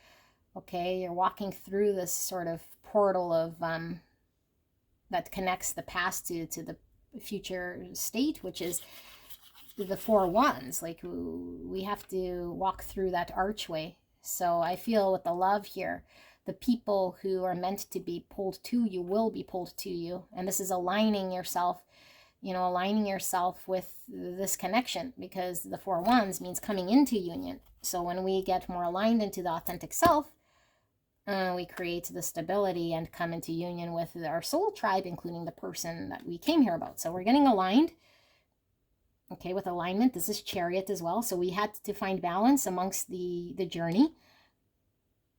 Okay, you're walking through this sort of portal of that connects the past to the future state, which is the 4 Wands. Like we have to walk through that archway. So I feel with the love here, the people who are meant to be pulled to you will be pulled to you. And this is aligning yourself, you know, aligning yourself with this connection, because the 4 Wands means coming into union. So when we get more aligned into the authentic self, we create the stability and come into union with our soul tribe, including the person that we came here about. So we're getting aligned. Okay, with alignment, this is Chariot as well. So we had to find balance amongst the journey.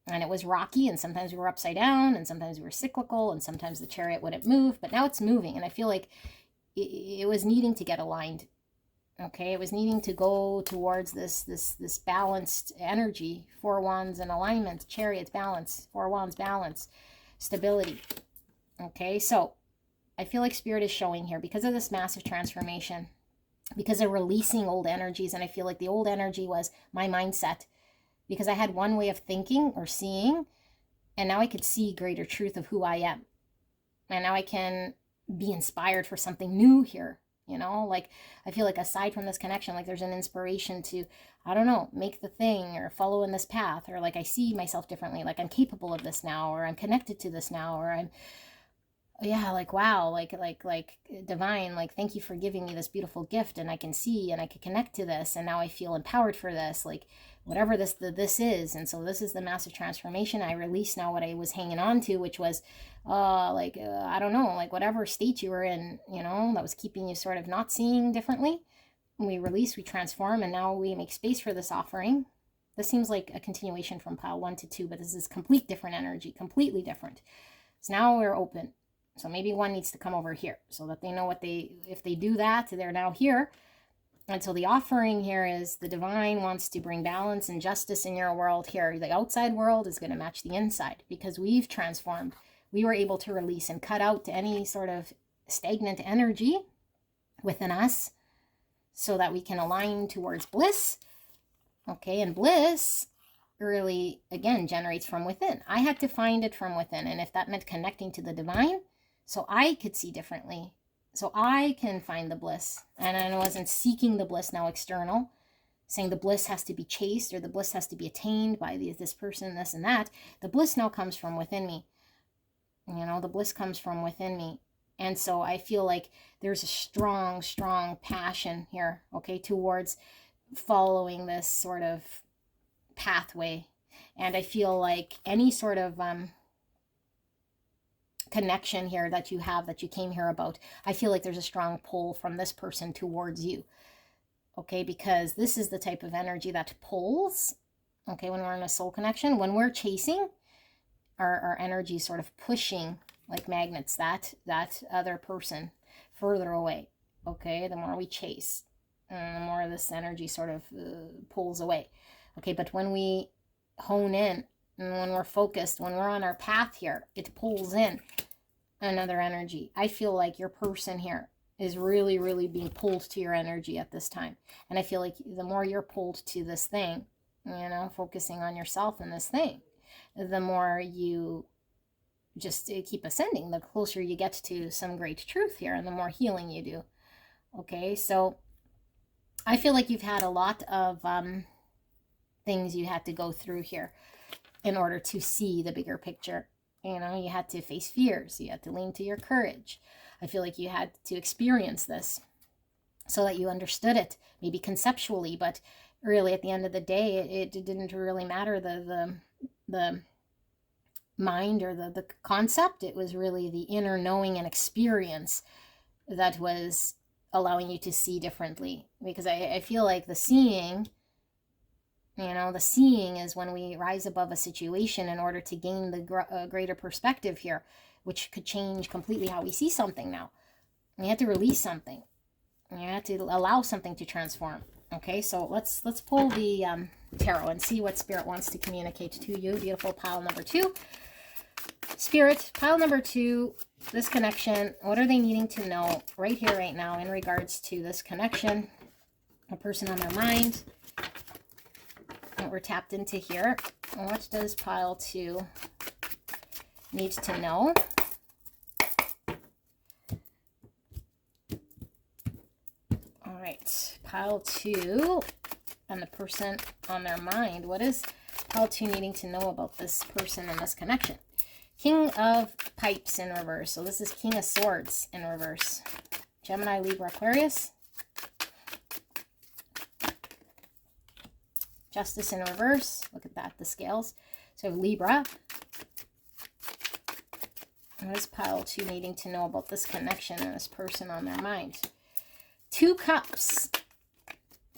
And it was rocky, and sometimes we were upside down, and sometimes we were cyclical, and sometimes the chariot wouldn't move. But now it's moving, and I feel like it was needing to get aligned. Okay, it was needing to go towards this balanced energy. 4 Wands in alignment, Chariot balance, 4 Wands balance, stability. Okay, so I feel like Spirit is showing here because of this massive transformation, because of releasing old energies. And I feel like the old energy was my mindset, because I had one way of thinking or seeing, and now I could see greater truth of who I am. And now I can be inspired for something new here. You know, like I feel like aside from this connection, like there's an inspiration to, I don't know, make the thing or follow in this path, or like I see myself differently, like I'm capable of this now, or I'm connected to this now, or I'm, yeah, like wow, like divine, like thank you for giving me this beautiful gift, and I can see and I can connect to this, and now I feel empowered for this, like whatever this is. And so this is the massive transformation. I release now what I was hanging on to, which was I don't know, like whatever state you were in, you know, that was keeping you sort of not seeing differently. We release, we transform, and now we make space for this offering. This seems like a continuation from pile 1 to 2, but this is complete different energy, completely different. So now we're open. So maybe one needs to come over here so that they know if they do that, they're now here. And so the offering here is the divine wants to bring balance and justice in your world here. The outside world is going to match the inside because we've transformed. We were able to release and cut out any sort of stagnant energy within us so that we can align towards bliss. Okay, and bliss really, again, generates from within. I had to find it from within. And if that meant connecting to the divine, so I could see differently, so I can find the bliss. And I wasn't seeking the bliss now external, saying the bliss has to be chased or the bliss has to be attained by this person, this and that. The bliss now comes from within me. You know, the bliss comes from within me. And so I feel like there's a strong, strong passion here, okay, towards following this sort of pathway. And I feel like any sort of connection here that you have, that you came here about, I feel like there's a strong pull from this person towards you, okay, because this is the type of energy that pulls, okay, when we're in a soul connection. When we're chasing, our energy sort of pushing like magnets that other person further away, okay. The more we chase, the more this energy sort of pulls away, okay. But when we hone in and when we're focused, when we're on our path here, it pulls in another energy. I feel like your person here is really, really being pulled to your energy at this time. And I feel like the more you're pulled to this thing, you know, focusing on yourself and this thing, the more you just keep ascending, the closer you get to some great truth here, and the more healing you do. Okay, so I feel like you've had a lot of things you had to go through here in order to see the bigger picture. You know, you had to face fears. You had to lean to your courage. I feel like you had to experience this so that you understood it, maybe conceptually, but really at the end of the day, it didn't really matter the mind or the concept. It was really the inner knowing and experience that was allowing you to see differently. Because I feel like the seeing, you know, the seeing is when we rise above a situation in order to gain the greater perspective here, which could change completely how we see something now. You have to release something. You have to allow something to transform. Okay, so let's pull the tarot and see what Spirit wants to communicate to you. Beautiful pile number 2. Spirit, pile number 2, this connection. What are they needing to know right here, right now, in regards to this connection? A person on their mind. What we're tapped into here. What does pile 2 need to know? All right, pile 2 and the person on their mind. What is pile 2 needing to know about this person and this connection? King of Pipes in reverse. So this is King of Swords in reverse. Gemini, Libra, Aquarius. Justice in reverse. Look at that, the scales. So Libra. What is pile 2 needing to know about this connection and this person on their mind? 2 cups.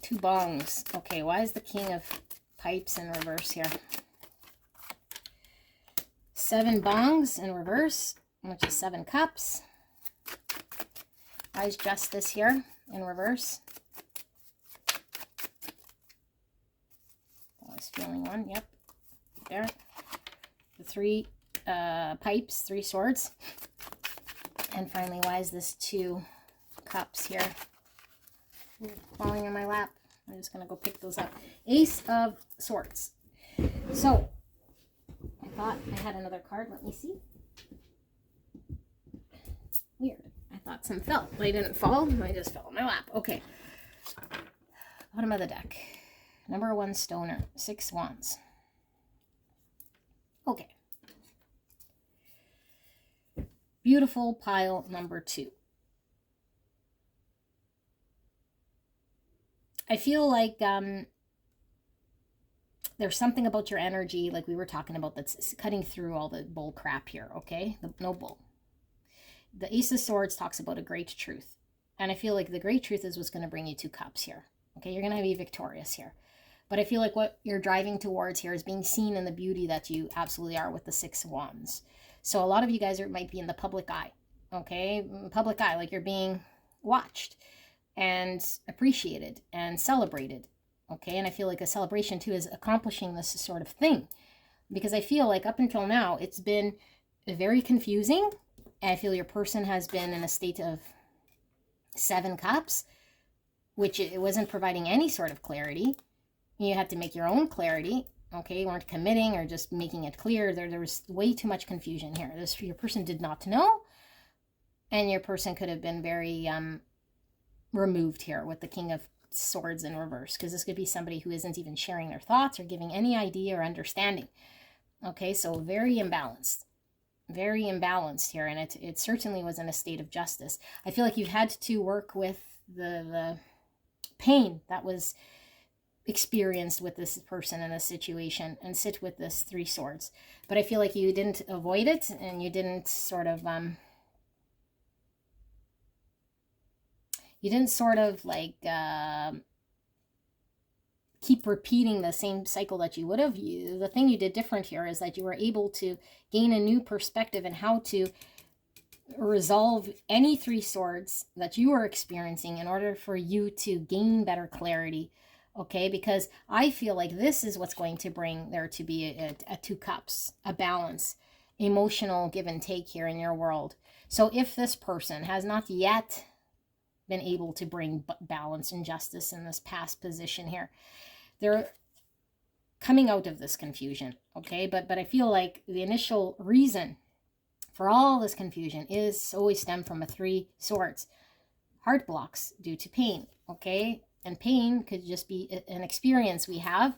2 bongs. Okay, why is the King of Pipes in reverse here? 7 bongs in reverse, which is 7 cups. Why is Justice here in reverse? I was feeling one, yep, there. The 3 pipes, 3 swords. And finally, why is this 2 cups here? Ooh, falling in my lap. I'm just going to go pick those up. Ace of Swords. So, I thought I had another card. Let me see. Weird. I thought some fell. They didn't fall. They just fell in my lap. Okay. Bottom of the deck. Number 1 stoner. 6 wands. Okay. Beautiful pile number 2. I feel like there's something about your energy, like we were talking about, that's cutting through all the bull crap here, okay? No bull. The Ace of Swords talks about a great truth. And I feel like the great truth is what's going to bring you 2 cups here. Okay, you're going to be victorious here. But I feel like what you're driving towards here is being seen in the beauty that you absolutely are with the 6 wands. So a lot of you guys might be in the public eye, okay? Public eye, like you're being watched. and appreciated and celebrated. Okay, and I feel like a celebration too is accomplishing this sort of thing, because I feel like up until now it's been very confusing. And I feel your person has been in a state of 7 cups, which it wasn't providing any sort of clarity. You had to make your own clarity. Okay, you weren't committing or just making it clear. There was way too much confusion here. Your person did not know, and your person could have been very removed here with the King of Swords in reverse, because this could be somebody who isn't even sharing their thoughts or giving any idea or understanding. Okay, so very imbalanced here, and it certainly was in a state of justice. I feel like you've had to work with the pain that was experienced with this person in a situation and sit with this 3 swords. But I feel like you didn't avoid it, and you didn't sort of like keep repeating the same cycle that you would have. The thing you did different here is that you were able to gain a new perspective in how to resolve any 3 swords that you were experiencing in order for you to gain better clarity. Okay, because I feel like this is what's going to bring there to be a 2 cups, a balance, emotional give and take here in your world. So if this person has not yet been able to bring balance and justice in this past position here, they're coming out of this confusion. Okay, but I feel like the initial reason for all this confusion is always stemmed from a 3 swords. Heart blocks due to pain. Okay, and pain could just be an experience we have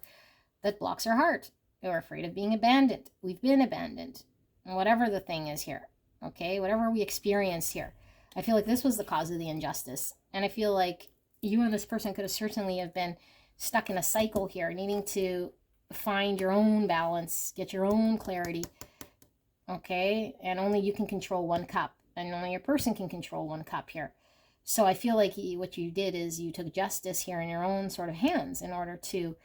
that blocks our heart. We're afraid of being abandoned. We've been abandoned. And whatever the thing is here, okay, whatever we experience here, I feel like this was the cause of the injustice. And I feel like you and this person could have certainly have been stuck in a cycle here, needing to find your own balance, get your own clarity, okay? And only you can control 1 cup, and only your person can control 1 cup here. So I feel like what you did is you took justice here in your own sort of hands in order to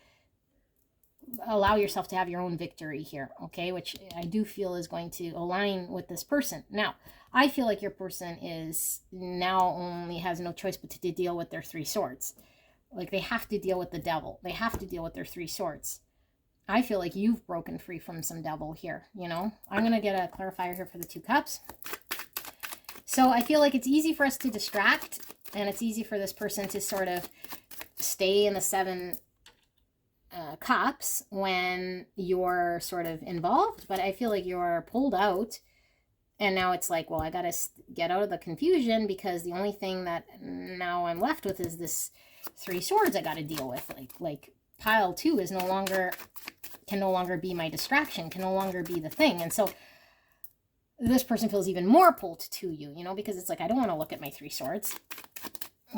allow yourself to have your own victory here, okay? Which I do feel is going to align with this person. Now, I feel like your person is now only has no choice but to deal with their 3 swords. Like, they have to deal with the devil. They have to deal with their 3 swords. I feel like you've broken free from some devil here, you know? I'm going to get a clarifier here for the 2 cups. So I feel like it's easy for us to distract, and it's easy for this person to sort of stay in the 7 cups when you're sort of involved. But I feel like you're pulled out, and now it's like, well, I got to get out of the confusion, because the only thing that now I'm left with is this 3 swords I got to deal with. Like pile 2 is can no longer be my distraction, can no longer be the thing. And so this person feels even more pulled to you, you know, because it's like, I don't want to look at my 3 swords.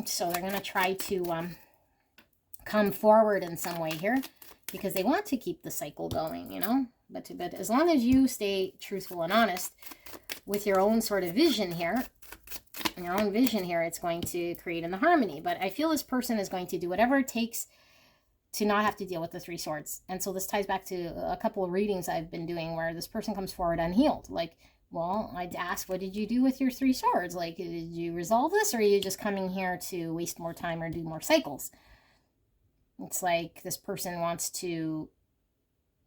So they're going to try to come forward in some way here, because they want to keep the cycle going, you know. But as long as you stay truthful and honest with your own sort of vision here, it's going to create in the harmony. But I feel this person is going to do whatever it takes to not have to deal with the 3 swords. And so this ties back to a couple of readings I've been doing where this person comes forward unhealed. Like, well, I'd ask, what did you do with your 3 swords? Like, did you resolve this, or are you just coming here to waste more time or do more cycles? It's like this person wants to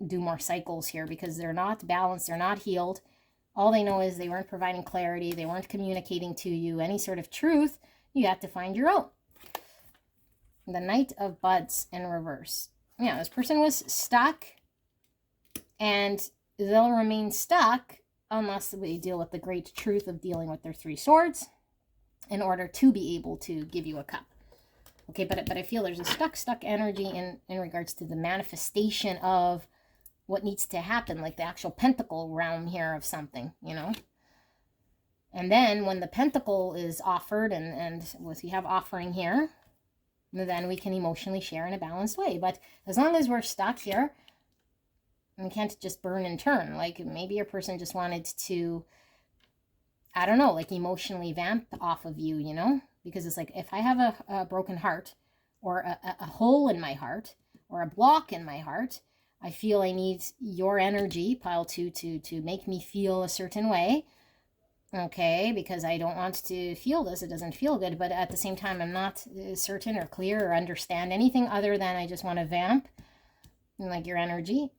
do more cycles here because they're not balanced, they're not healed. All they know is they weren't providing clarity, they weren't communicating to you any sort of truth. You have to find your own. The Knight of Buds in reverse. Yeah, this person was stuck, and they'll remain stuck unless they deal with the great truth of dealing with their 3 swords in order to be able to give you a cup. Okay, but I feel there's a stuck energy in regards to the manifestation of what needs to happen, like the actual pentacle realm here of something, you know. And then when the pentacle is offered, and if you have offering here, then we can emotionally share in a balanced way. But as long as we're stuck here, we can't just burn and turn. Like, maybe your person just wanted to, I don't know, like emotionally vamp off of you, you know? Because it's like, if I have a broken heart, or a hole in my heart, or a block in my heart, I feel I need your energy, pile 2, to make me feel a certain way. okay, because I don't want to feel this. It doesn't feel good, but at the same time, I'm not certain or clear or understand anything other than I just want to vamp, like your energy,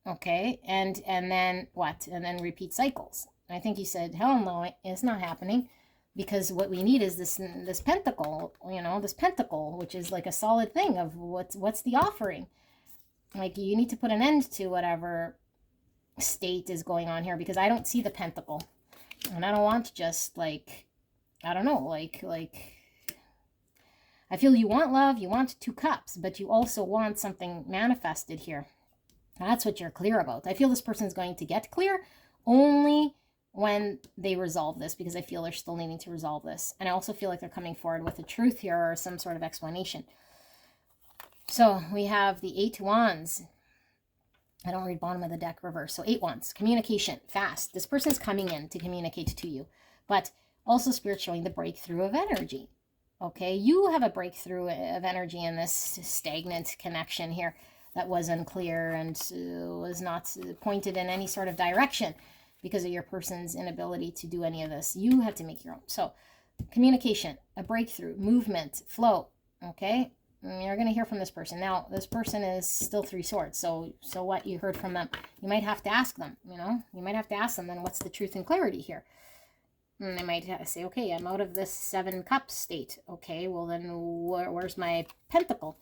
okay, and then what? And then repeat cycles. I think you said, hell no, it's not happening, because what we need is this pentacle, this pentacle, which is like a solid thing of what's the offering. Like, you need to put an end to whatever state is going on here, because I don't see the pentacle. And I don't want just like, I don't know, like I feel you want love, you want 2 cups, but you also want something manifested here. That's what you're clear about. I feel this person's going to get clear only when they resolve this, because I feel they're still needing to resolve this. And I also feel like they're coming forward with a truth here or some sort of explanation. So we have the 8 wands. I don't read bottom of the deck reverse. So 8 wands, communication, fast. This person's coming in to communicate to you, but also Spirit showing the breakthrough of energy. Okay, you have a breakthrough of energy in this stagnant connection here that was unclear and was not pointed in any sort of direction because of your person's inability to do any of this. You have to make your own. So communication, a breakthrough, movement, flow. Okay, you're going to hear from this person. Now, this person is still 3 swords. So what? You heard from them. You might have to ask them, you might have to ask them, then what's the truth and clarity here? And they might say, okay, I'm out of this 7 cups state. Okay, well then where's my pentacle?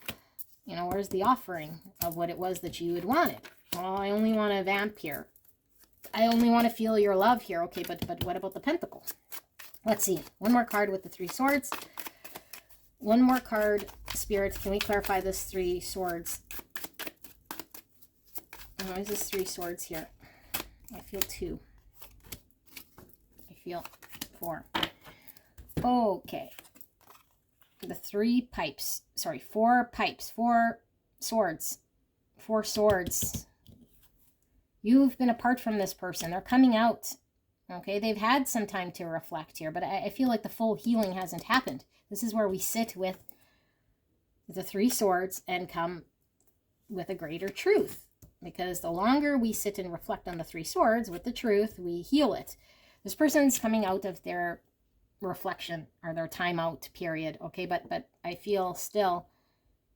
Where's the offering of what it was that you had wanted? Well, I only want to vamp here. I only want to feel your love here. Okay, but what about the pentacle? Let's see. One more card with the 3 swords. One more card, Spirit. Can we clarify this 3 swords? Why is this 3 swords here? I feel 2. I feel 4. Okay. The 3 pipes. Sorry, 4 pipes. 4 swords. 4 swords. You've been apart from this person. They're coming out. Okay, they've had some time to reflect here, but I feel like the full healing hasn't happened. This is where we sit with the 3 swords and come with a greater truth. Because the longer we sit and reflect on the 3 swords with the truth, we heal it. This person's coming out of their reflection or their timeout period, okay? But I feel still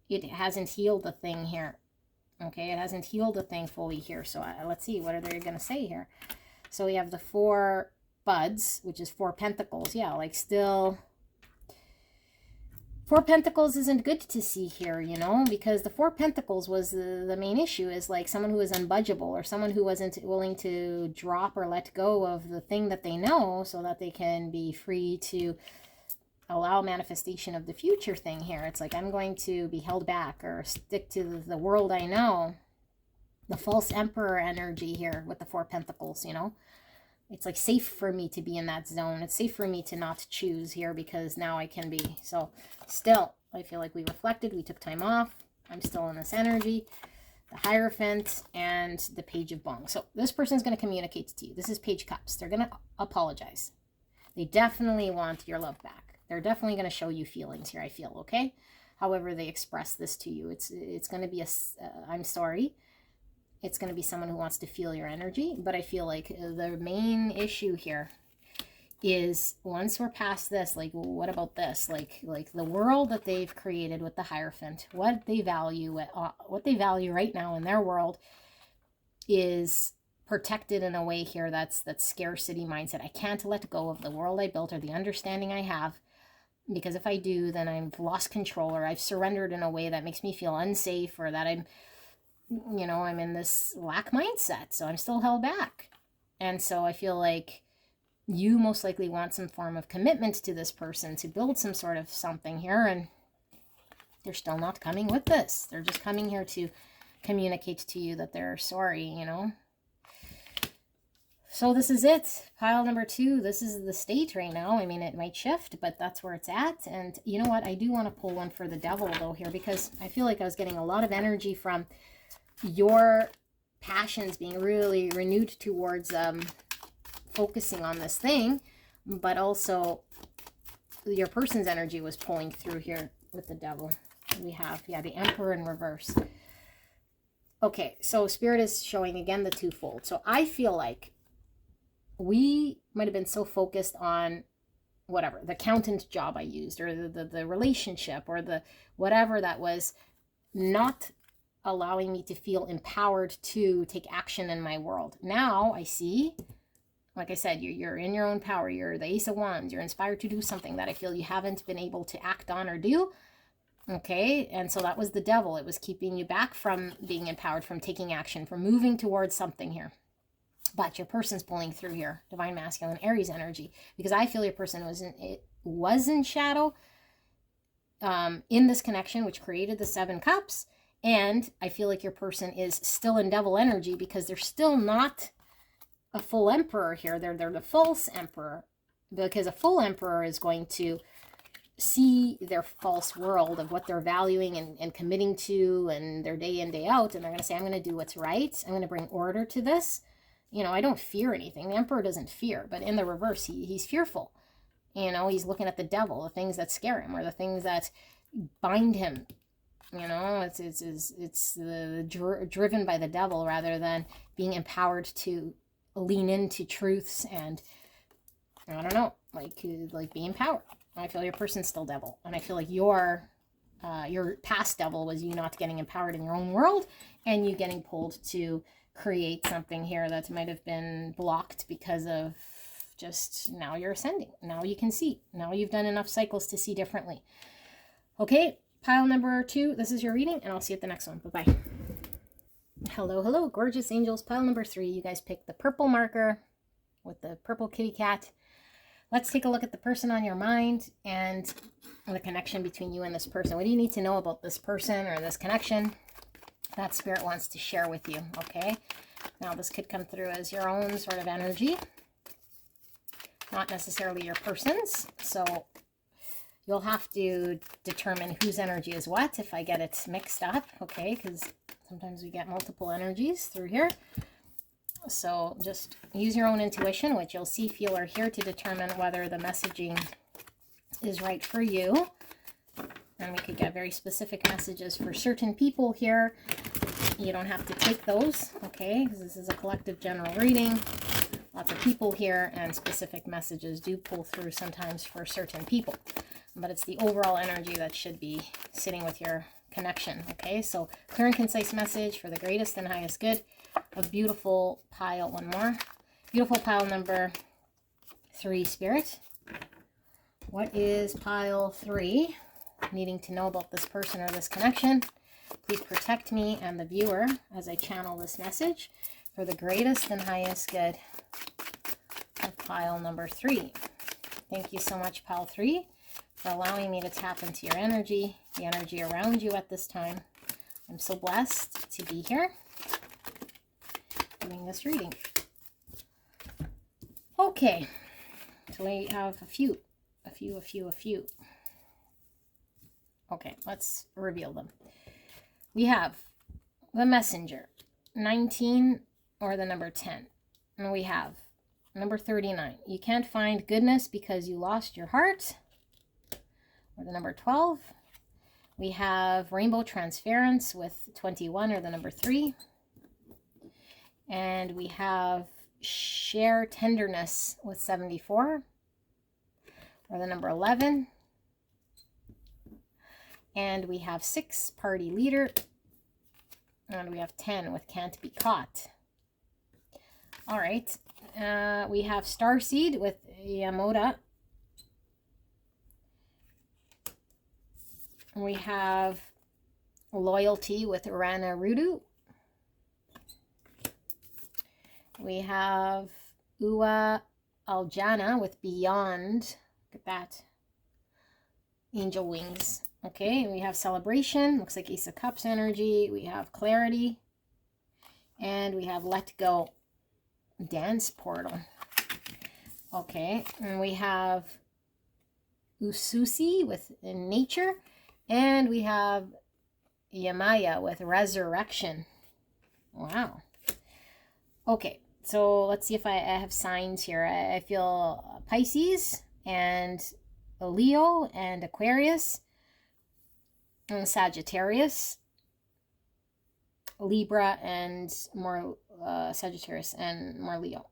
it hasn't healed the thing here. Okay, it hasn't healed the thing fully here. So let's see, what are they going to say here? So we have the 4 buds, which is 4 pentacles. Yeah, like still 4 pentacles isn't good to see here, because the 4 pentacles was the main issue, is like someone who is unbudgeable or someone who wasn't willing to drop or let go of the thing that they know so that they can be free to allow manifestation of the future thing here. It's like, I'm going to be held back or stick to the world I know. The false emperor energy here with the 4 pentacles, It's like safe for me to be in that zone. It's safe for me to not choose here because now I can be. So still, I feel like we reflected. We took time off. I'm still in this energy. The Hierophant and the Page of Bong. So this person's going to communicate to you. This is Page Cups. They're going to apologize. They definitely want your love back. They're definitely going to show you feelings here, I feel, okay? However they express this to you. It's going to be I'm sorry. It's going to be someone who wants to feel your energy. But I feel like the main issue here is once we're past this, like, what about this? Like the world that they've created with the Hierophant, what they value right now in their world is protected in a way here that's scarcity mindset. I can't let go of the world I built or the understanding I have, because if I do, then I've lost control or I've surrendered in a way that makes me feel unsafe, or that I'm in this lack mindset, so I'm still held back. And so I feel like you most likely want some form of commitment to this person to build some sort of something here, and they're still not coming with this. They're just coming here to communicate to you that they're sorry, So this is it. Pile number 2. This is the state right now. I mean, it might shift, but that's where it's at. And you know what? I do want to pull one for the devil, though, here, because I feel like I was getting a lot of energy from your passions being really renewed towards focusing on this thing, but also your person's energy was pulling through here with the devil. We have, the Emperor in reverse. Okay, so Spirit is showing again the twofold. So I feel like we might have been so focused on whatever, the accountant job I used, or the relationship, or the whatever that was not allowing me to feel empowered to take action in my world. Now I see, like I said, you're in your own power. You're the Ace of Wands. You're inspired to do something that I feel you haven't been able to act on or do. Okay, and so that was the devil. It was keeping you back from being empowered, from taking action, from moving towards something here. But your person's pulling through here, Divine Masculine Aries energy, because I feel your person was in shadow in this connection, which created the 7 cups. And I feel like your person is still in devil energy because they're still not a full emperor here. They're the false emperor, because a full emperor is going to see their false world of what they're valuing and committing to, and their day in, day out, and they're going to say, I'm going to do what's right. I'm going to bring order to this. You know, I don't fear anything. The emperor doesn't fear, but in the reverse, he's fearful. You know, he's looking at the devil, the things that scare him, or the things that bind him. You know, it's driven by the devil rather than being empowered to lean into truths and, I don't know, like be empowered. I feel your person's still devil, and I feel like your past devil was you not getting empowered in your own world, and you getting pulled to create something here that might have been blocked because of just, now you're ascending. Now you can see. Now you've done enough cycles to see differently. Okay, pile number 2. This is your reading, and I'll see you at the next one. Bye-bye. Hello, hello, gorgeous angels. Pile number 3. You guys picked the purple marker with the purple kitty cat. Let's take a look at the person on your mind and the connection between you and this person. What do you need to know about this person or this connection that Spirit wants to share with you? Okay, now this could come through as your own sort of energy, not necessarily your person's. So you'll have to determine whose energy is what if I get it mixed up, okay? Because sometimes we get multiple energies through here. So just use your own intuition, which you'll see, feel, or hear, to determine whether the messaging is right for you. And we could get very specific messages for certain people here. You don't have to take those, okay? Because this is a collective general reading. Lots of people here, and specific messages do pull through sometimes for certain people. But it's the overall energy that should be sitting with your connection, okay? So clear and concise message for the greatest and highest good. A beautiful pile, one more. Beautiful pile number 3, Spirit. What is pile 3 needing to know about this person or this connection? Please protect me and the viewer as I channel this message for the greatest and highest good of pile number 3. Thank you so much, pile 3, for allowing me to tap into your energy, the energy around you at this time. I'm so blessed to be here doing this reading. Okay, so we have a few. Okay, let's reveal them. We have the Messenger, 19, or the number 10. And we have number 39. You can't find goodness because you lost your heart, or the number 12. We have Rainbow Transference with 21, or the number 3. And we have Share Tenderness with 74, or the number 11. And we have 6, Party Leader. And we have 10 with Can't Be Caught. All right. We have Starseed with Yamoda. We have Loyalty with Rana Rudu. We have Ua Aljana with Beyond. Look at that. Angel Wings. Okay, we have Celebration. Looks like Ace of Cups energy. We have Clarity. And we have Let Go. Dance Portal. Okay, and we have Ususi with Nature. And we have Yamaya with Resurrection. Wow. Okay, so let's see if I have signs here. I feel Pisces and Leo and Aquarius and Sagittarius, Libra and more Sagittarius and more Leo.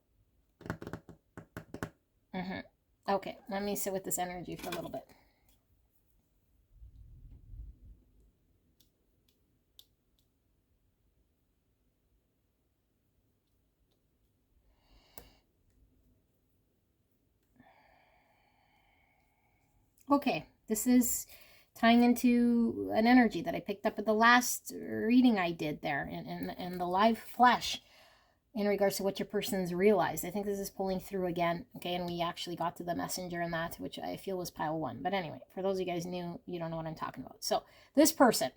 Okay, let me sit with this energy for a little bit. Okay, this is tying into an energy that I picked up at the last reading I did there in the live flesh in regards to what your person's realized. I think this is pulling through again. Okay, and we actually got to the messenger in that, which I feel was pile 1. But anyway, for those of you guys new, you don't know what I'm talking about. So this person,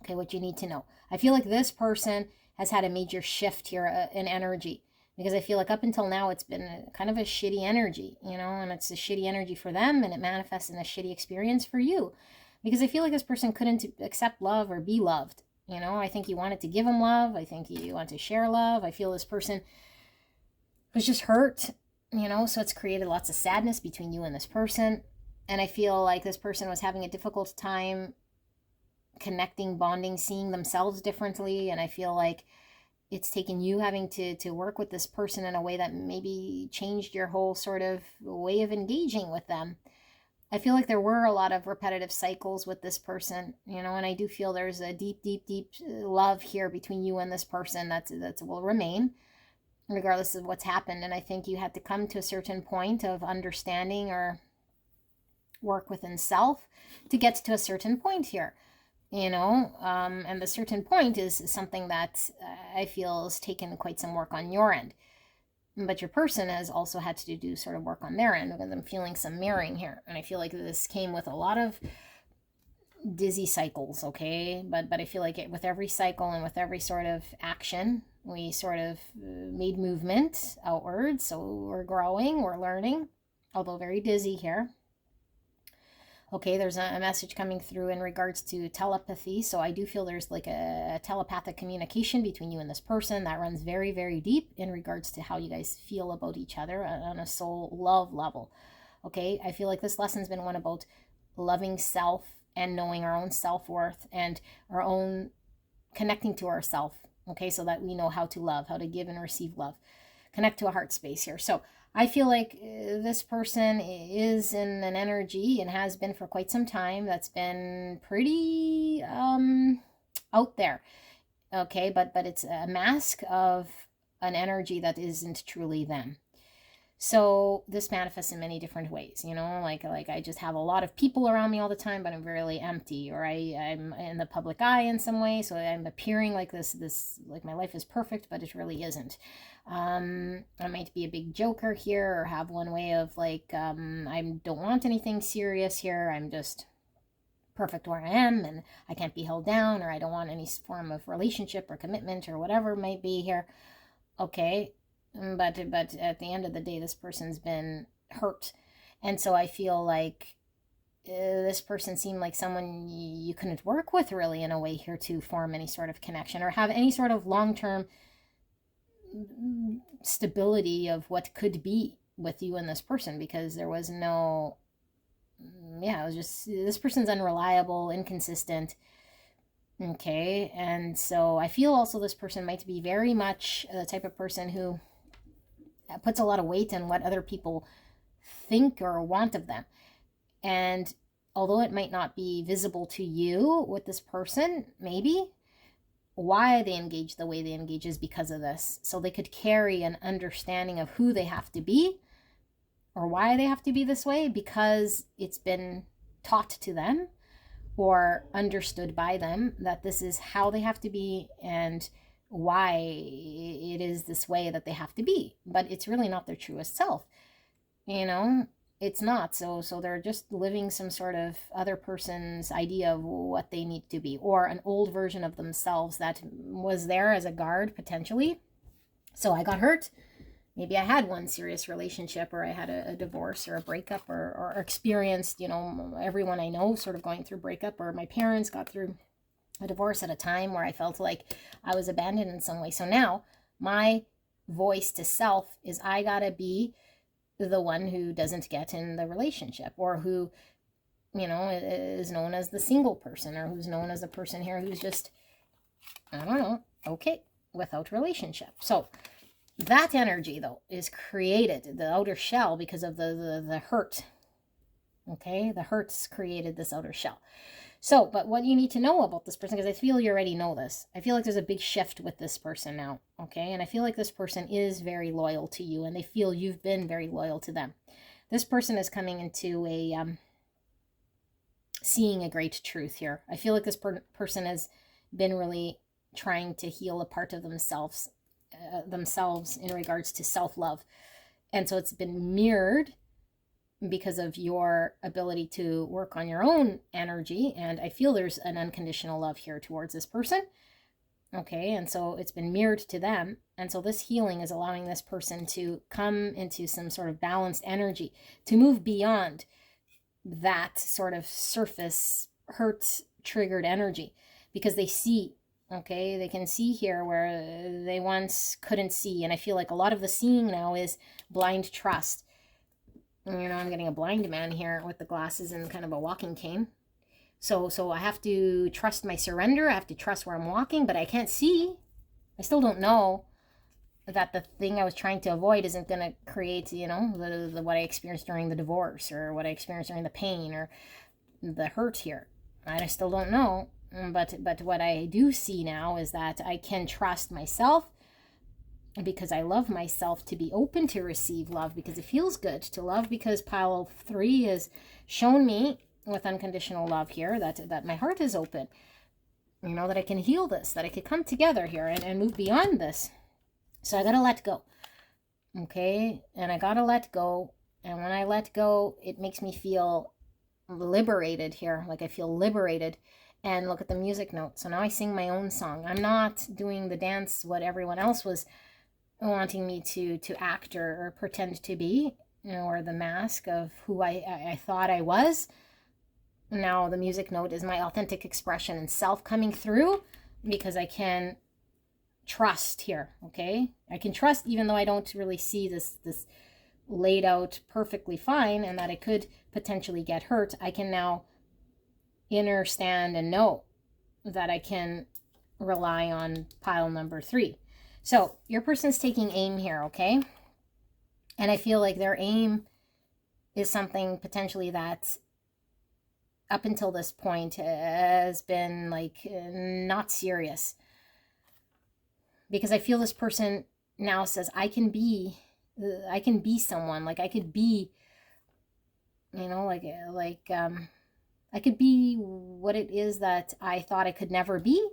okay, what you need to know. I feel like this person has had a major shift here in energy, because I feel like up until now it's been kind of a shitty energy, and it's a shitty energy for them, and it manifests in a shitty experience for you, because I feel like this person couldn't accept love or be loved. I think you wanted to give them love. I think you want to share love. I feel this person was just hurt, so it's created lots of sadness between you and this person. And I feel like this person was having a difficult time connecting, bonding, seeing themselves differently. And I feel like it's taken you having to work with this person in a way that maybe changed your whole sort of way of engaging with them. I feel like there were a lot of repetitive cycles with this person, and I do feel there's a deep, deep, deep love here between you and this person that will remain regardless of what's happened. And I think you had to come to a certain point of understanding or work within self to get to a certain point here. And the certain point is something that I feel has taken quite some work on your end. But your person has also had to do sort of work on their end, because I'm feeling some mirroring here. And I feel like this came with a lot of dizzy cycles, okay? But I feel like with every cycle and with every sort of action, we sort of made movement outwards. So we're growing, we're learning, although very dizzy here. Okay, there's a message coming through in regards to telepathy. So I do feel there's like a telepathic communication between you and this person that runs very, very deep in regards to how you guys feel about each other on a soul love level. Okay, I feel like this lesson's been one about loving self and knowing our own self-worth and our own connecting to ourself. Okay, so that we know how to love, how to give and receive love. Connect to a heart space here. So I feel like this person is in an energy, and has been for quite some time, that's been pretty out there. Okay, but it's a mask of an energy that isn't truly them. So this manifests in many different ways, like I just have a lot of people around me all the time, but I'm really empty, or I'm in the public eye in some way, so I'm appearing like this like my life is perfect, but it really isn't. I might be a big joker here, or have one way of like, I don't want anything serious here, I'm just perfect where I am, and I can't be held down, or I don't want any form of relationship or commitment or whatever it might be here. Okay, but at the end of the day, this person's been hurt, and so I feel like this person seemed like someone you couldn't work with really in a way here to form any sort of connection or have any sort of long-term stability of what could be with you and this person, because there was no, it was just, this person's unreliable, inconsistent. Okay, and so I feel also this person might be very much the type of person who puts a lot of weight on what other people think or want of them. And although it might not be visible to you with this person, maybe why they engage the way they engage is because of this. So they could carry an understanding of who they have to be or why they have to be this way, because it's been taught to them or understood by them that this is how they have to be and why it is this way that they have to be. But it's really not their truest self, it's not. So they're just living some sort of other person's idea of what they need to be, or an old version of themselves that was there as a guard potentially. So I got hurt. Maybe I had one serious relationship, or I had a divorce or a breakup, or experienced, everyone I know sort of going through breakup, or my parents got through a divorce at a time where I felt like I was abandoned in some way. So now my voice to self is I gotta be the one who doesn't get in the relationship, or who, is known as the single person, or who's known as a person here who's just, I don't know, okay, without relationship. So That energy, though, is created, the outer shell, because of the hurt. Okay, the hurts created this outer shell. So, but what you need to know about this person, because I feel you already know this, I feel like there's a big shift with this person now, okay? And I feel like this person is very loyal to you, and they feel you've been very loyal to them. This person is coming into a, seeing a great truth here. I feel like this person has been really trying to heal a part of themselves in regards to self-love. And so it's been mirrored because of your ability to work on your own energy. And I feel there's an unconditional love here towards this person. Okay, and so it's been mirrored to them. And so this healing is allowing this person to come into some sort of balanced energy, to move beyond that sort of surface hurt triggered energy, because they see, okay, they can see here where they once couldn't see. And I feel like a lot of the seeing now is blind trust. You know, I'm getting a blind man here with the glasses and kind of a walking cane. So I have to trust my surrender. I have to trust where I'm walking, but I can't see. I still don't know that the thing I was trying to avoid isn't going to create, you know, what I experienced during the divorce, or what I experienced during the pain or the hurt here. I still don't know. But what I do see now is that I can trust myself, because I love myself, to be open to receive love, because it feels good to love, because pile 3 has shown me with unconditional love here that my heart is open, you know, that I can heal this, that I could come together here and move beyond this. So I gotta let go, okay? And I gotta let go, and when I let go, it makes me feel liberated here, like I feel liberated. And look at the music note. So now I sing my own song. I'm not doing the dance what everyone else was wanting me to act or pretend to be, you know, or the mask of who I thought I was. Now the music note is my authentic expression and self coming through, because I can trust here, okay? I can trust even though I don't really see this laid out perfectly fine, and that I could potentially get hurt. I can now understand and know that I can rely on pile number 3. So your person's taking aim here, okay? And I feel like their aim is something potentially that up until this point has been like not serious. Because I feel this person now says, I can be someone, like I could be, you know, I could be what it is that I thought I could never be.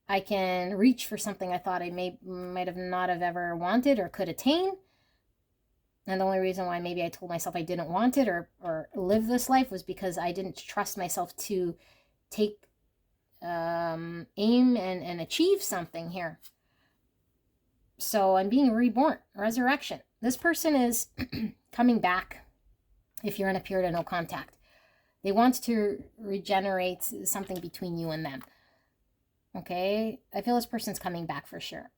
I can reach for something I thought I might have not have ever wanted or could attain. And the only reason why maybe I told myself I didn't want it or live this life was because I didn't trust myself to take aim and achieve something here. So I'm being reborn, resurrection. This person is coming back if you're in a period of no contact. They want to regenerate something between you and them. Okay? I feel this person's coming back for sure.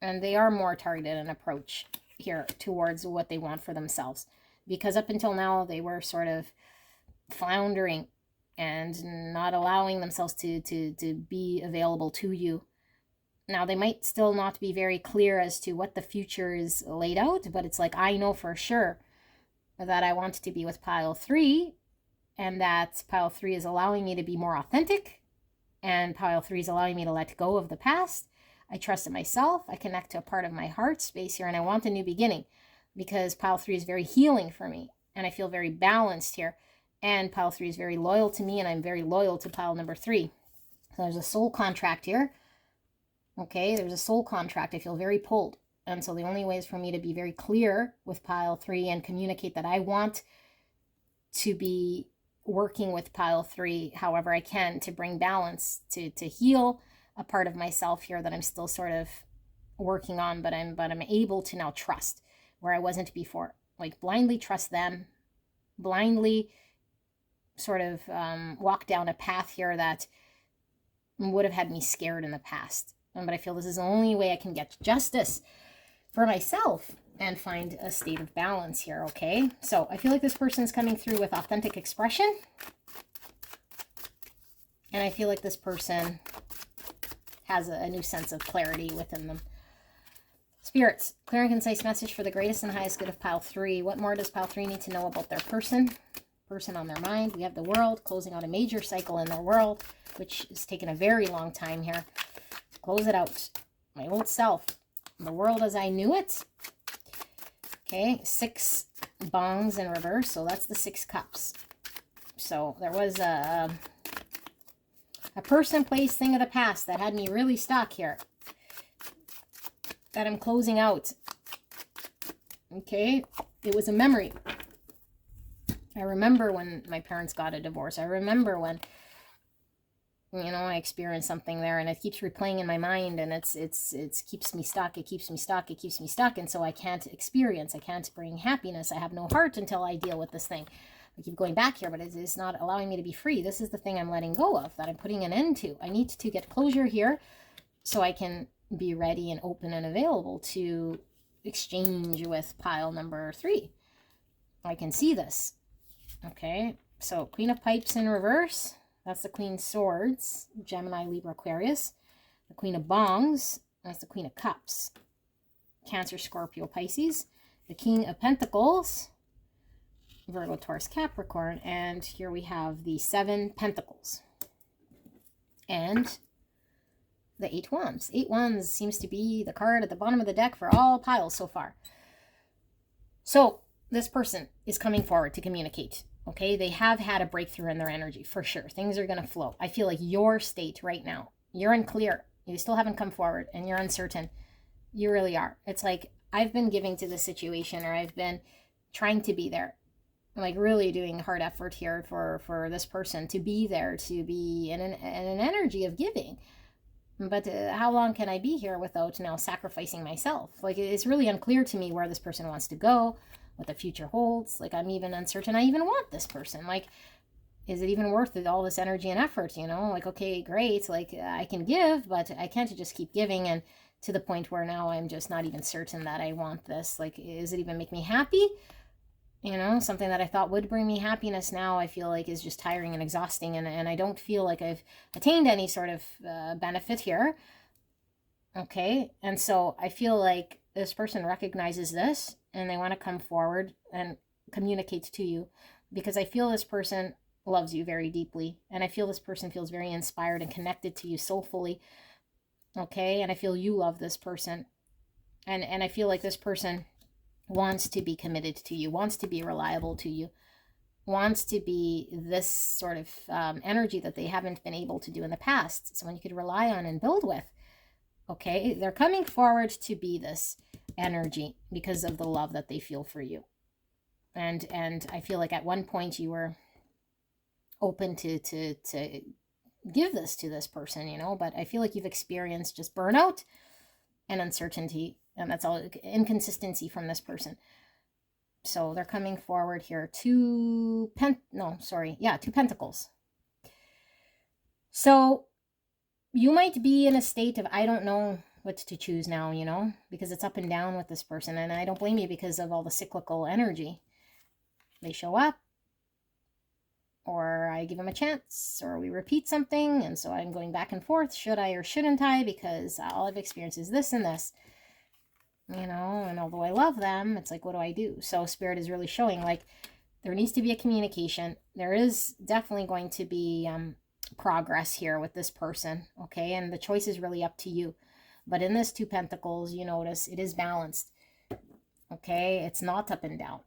And they are more targeted in approach here towards what they want for themselves. Because up until now, they were sort of floundering and not allowing themselves to be available to you. Now, they might still not be very clear as to what the future is laid out, but it's like, I know for sure that I want to be with pile 3, and that pile 3 is allowing me to be more authentic, and pile 3 is allowing me to let go of the past. I trust in myself. I connect to a part of my heart space here, and I want a new beginning, because pile 3 is very healing for me, and I feel very balanced here, and pile 3 is very loyal to me, and I'm very loyal to pile number 3. So there's a soul contract here. Okay, there's a soul contract. I feel very pulled. And so the only way is for me to be very clear with pile 3 and communicate that I want to be working with pile 3 however I can to bring balance, to heal a part of myself here that I'm still sort of working on, but I'm able to now trust where I wasn't before. Like blindly trust them, blindly sort of walk down a path here that would have had me scared in the past. But I feel this is the only way I can get justice for myself and find a state of balance here, okay? So I feel like this person is coming through with authentic expression. And I feel like this person has a new sense of clarity within them. Spirits, clear and concise message for the greatest and highest good of pile 3. What more does pile 3 need to know about their person on their mind? We have the world, closing out a major cycle in their world, which has taken a very long time here. Close it out. My old self, the world as I knew it. Okay, 6 bongs in reverse, so that's the 6 cups. So there was a person, place, thing of the past that had me really stuck here, that I'm closing out. Okay, it was a memory. I remember when my parents got a divorce. I remember when, you know, I experienced something there, and it keeps replaying in my mind, and it keeps me stuck. It keeps me stuck. It keeps me stuck, and so I can't experience. I can't bring happiness. I have no heart until I deal with this thing. I keep going back here, but it's not allowing me to be free. This is the thing I'm letting go of, that I'm putting an end to. I need to get closure here so I can be ready and open and available to exchange with pile number 3. I can see this. Okay, so Queen of Pipes in reverse. That's the Queen of Swords, Gemini, Libra, Aquarius. The Queen of Bongs, that's the Queen of Cups, Cancer, Scorpio, Pisces. The King of Pentacles, Virgo, Taurus, Capricorn. And here we have the 7 Pentacles. And the 8 Wands. 8 Wands seems to be the card at the bottom of the deck for all piles so far. So this person is coming forward to communicate. Okay, they have had a breakthrough in their energy, for sure. Things are going to flow. I feel like your state right now, you're unclear. You still haven't come forward, and you're uncertain. You really are. It's like, I've been giving to this situation, or I've been trying to be there. I'm like really doing hard effort here for this person to be there, to be in an energy of giving. But how long can I be here without now sacrificing myself? Like, it's really unclear to me where this person wants to go, what the future holds. Like, I'm even uncertain I even want this person. Like, is it even worth it, all this energy and effort, you know? Like, okay, great, like, I can give, but I can't just keep giving, and to the point where now I'm just not even certain that I want this. Like, is it even make me happy? You know, something that I thought would bring me happiness now I feel like is just tiring and exhausting, and I don't feel like I've attained any sort of benefit here. Okay, and so I feel like this person recognizes this, and they want to come forward and communicate to you, because I feel this person loves you very deeply, and I feel this person feels very inspired and connected to you soulfully. Okay, and I feel you love this person, and I feel like this person wants to be committed to you, wants to be reliable to you, wants to be this sort of energy that they haven't been able to do in the past, someone you could rely on and build with. Okay, they're coming forward to be this energy because of the love that they feel for you. And I feel like at one point you were open to give this to this person, you know, but I feel like you've experienced just burnout and uncertainty, and that's all inconsistency from this person. So they're coming forward here. 2 Pentacles. So you might be in a state of, I don't know what to choose now, you know, because it's up and down with this person, and I don't blame you because of all the cyclical energy. They show up, or I give them a chance, or we repeat something, and so I'm going back and forth. Should I or shouldn't I? Because all I've experienced is this and this, you know, and although I love them, it's like, what do I do? So Spirit is really showing, like, there needs to be a communication. There is definitely going to be progress here with this person, okay? And the choice is really up to you. But in this 2 Pentacles, you notice it is balanced, okay? It's not up and down,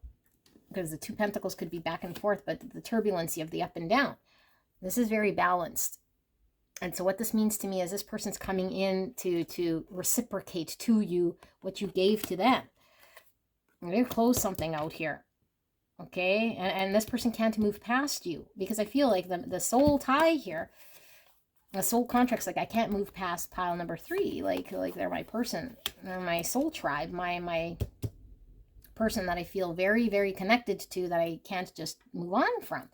because the 2 Pentacles could be back and forth, but the turbulency of the up and down, this is very balanced. And so what this means to me is this person's coming in to reciprocate to you what you gave to them. I'm going to close something out here, okay? And this person can't move past you, because I feel like the soul tie here, the soul contracts, like, I can't move past pile number 3. Like they're my person, they're my soul tribe, my person that I feel very, very connected to, that I can't just move on from.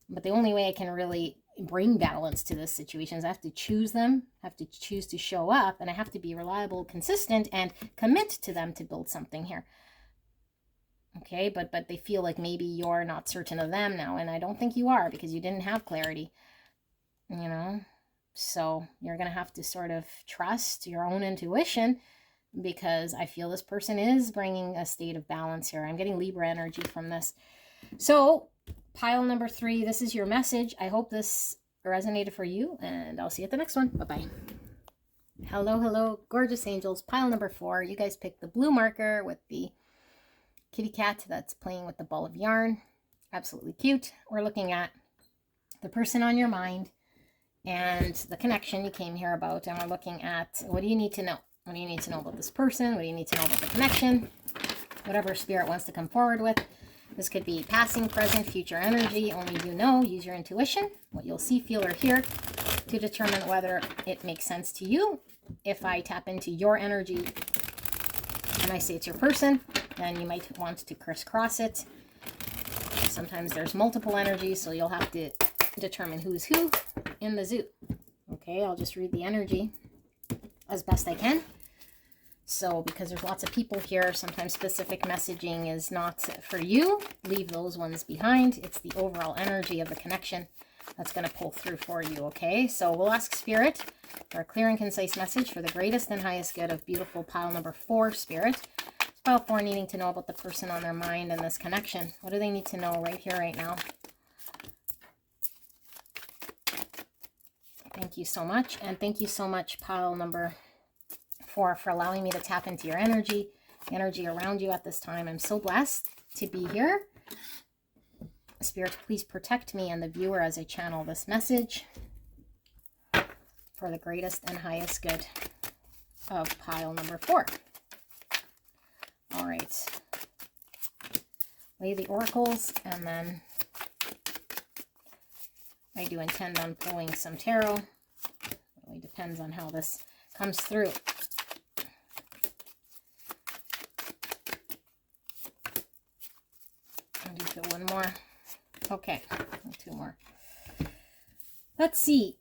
But the only way I can really bring balance to this situation is I have to choose them, have to choose to show up, and I have to be reliable, consistent, and commit to them to build something here. Okay, but they feel like maybe you're not certain of them now, and I don't think you are, because you didn't have clarity, you know? So you're going to have to sort of trust your own intuition because I feel this person is bringing a state of balance here. I'm getting Libra energy from this. So pile number 3, this is your message. I hope this resonated for you, and I'll see you at the next one. Bye-bye. Hello, hello, gorgeous angels. Pile number 4, you guys picked the blue marker with the kitty cat that's playing with the ball of yarn. Absolutely cute. We're looking at the person on your mind and the connection you came here about, and we're looking at what do you need to know? What do you need to know about this person? What do you need to know about the connection? Whatever spirit wants to come forward with. This could be passing, present, future energy. Only you know. Use your intuition. What you'll see, feel, or hear to determine whether it makes sense to you. If I tap into your energy and I say it's your person, then you might want to crisscross it. Sometimes there's multiple energies, so you'll have to determine who's who in the zoo. Okay, I'll just read the energy as best I can. So because there's lots of people here, sometimes specific messaging is not for you. Leave those ones behind. It's the overall energy of the connection that's going to pull through for you, okay? So we'll ask Spirit for a clear and concise message for the greatest and highest good of beautiful pile number 4, Spirit. It's pile 4 needing to know about the person on their mind and this connection. What do they need to know right here, right now? Thank you so much. And thank you so much, pile number 4, for allowing me to tap into your energy, the energy around you at this time. I'm so blessed to be here. Spirit, please protect me and the viewer as I channel this message for the greatest and highest good of pile number 4. All right. Lay the oracles, and then I do intend on pulling some tarot. It really depends on how this comes through. I'll do one more. Okay, 2 more. Let's see.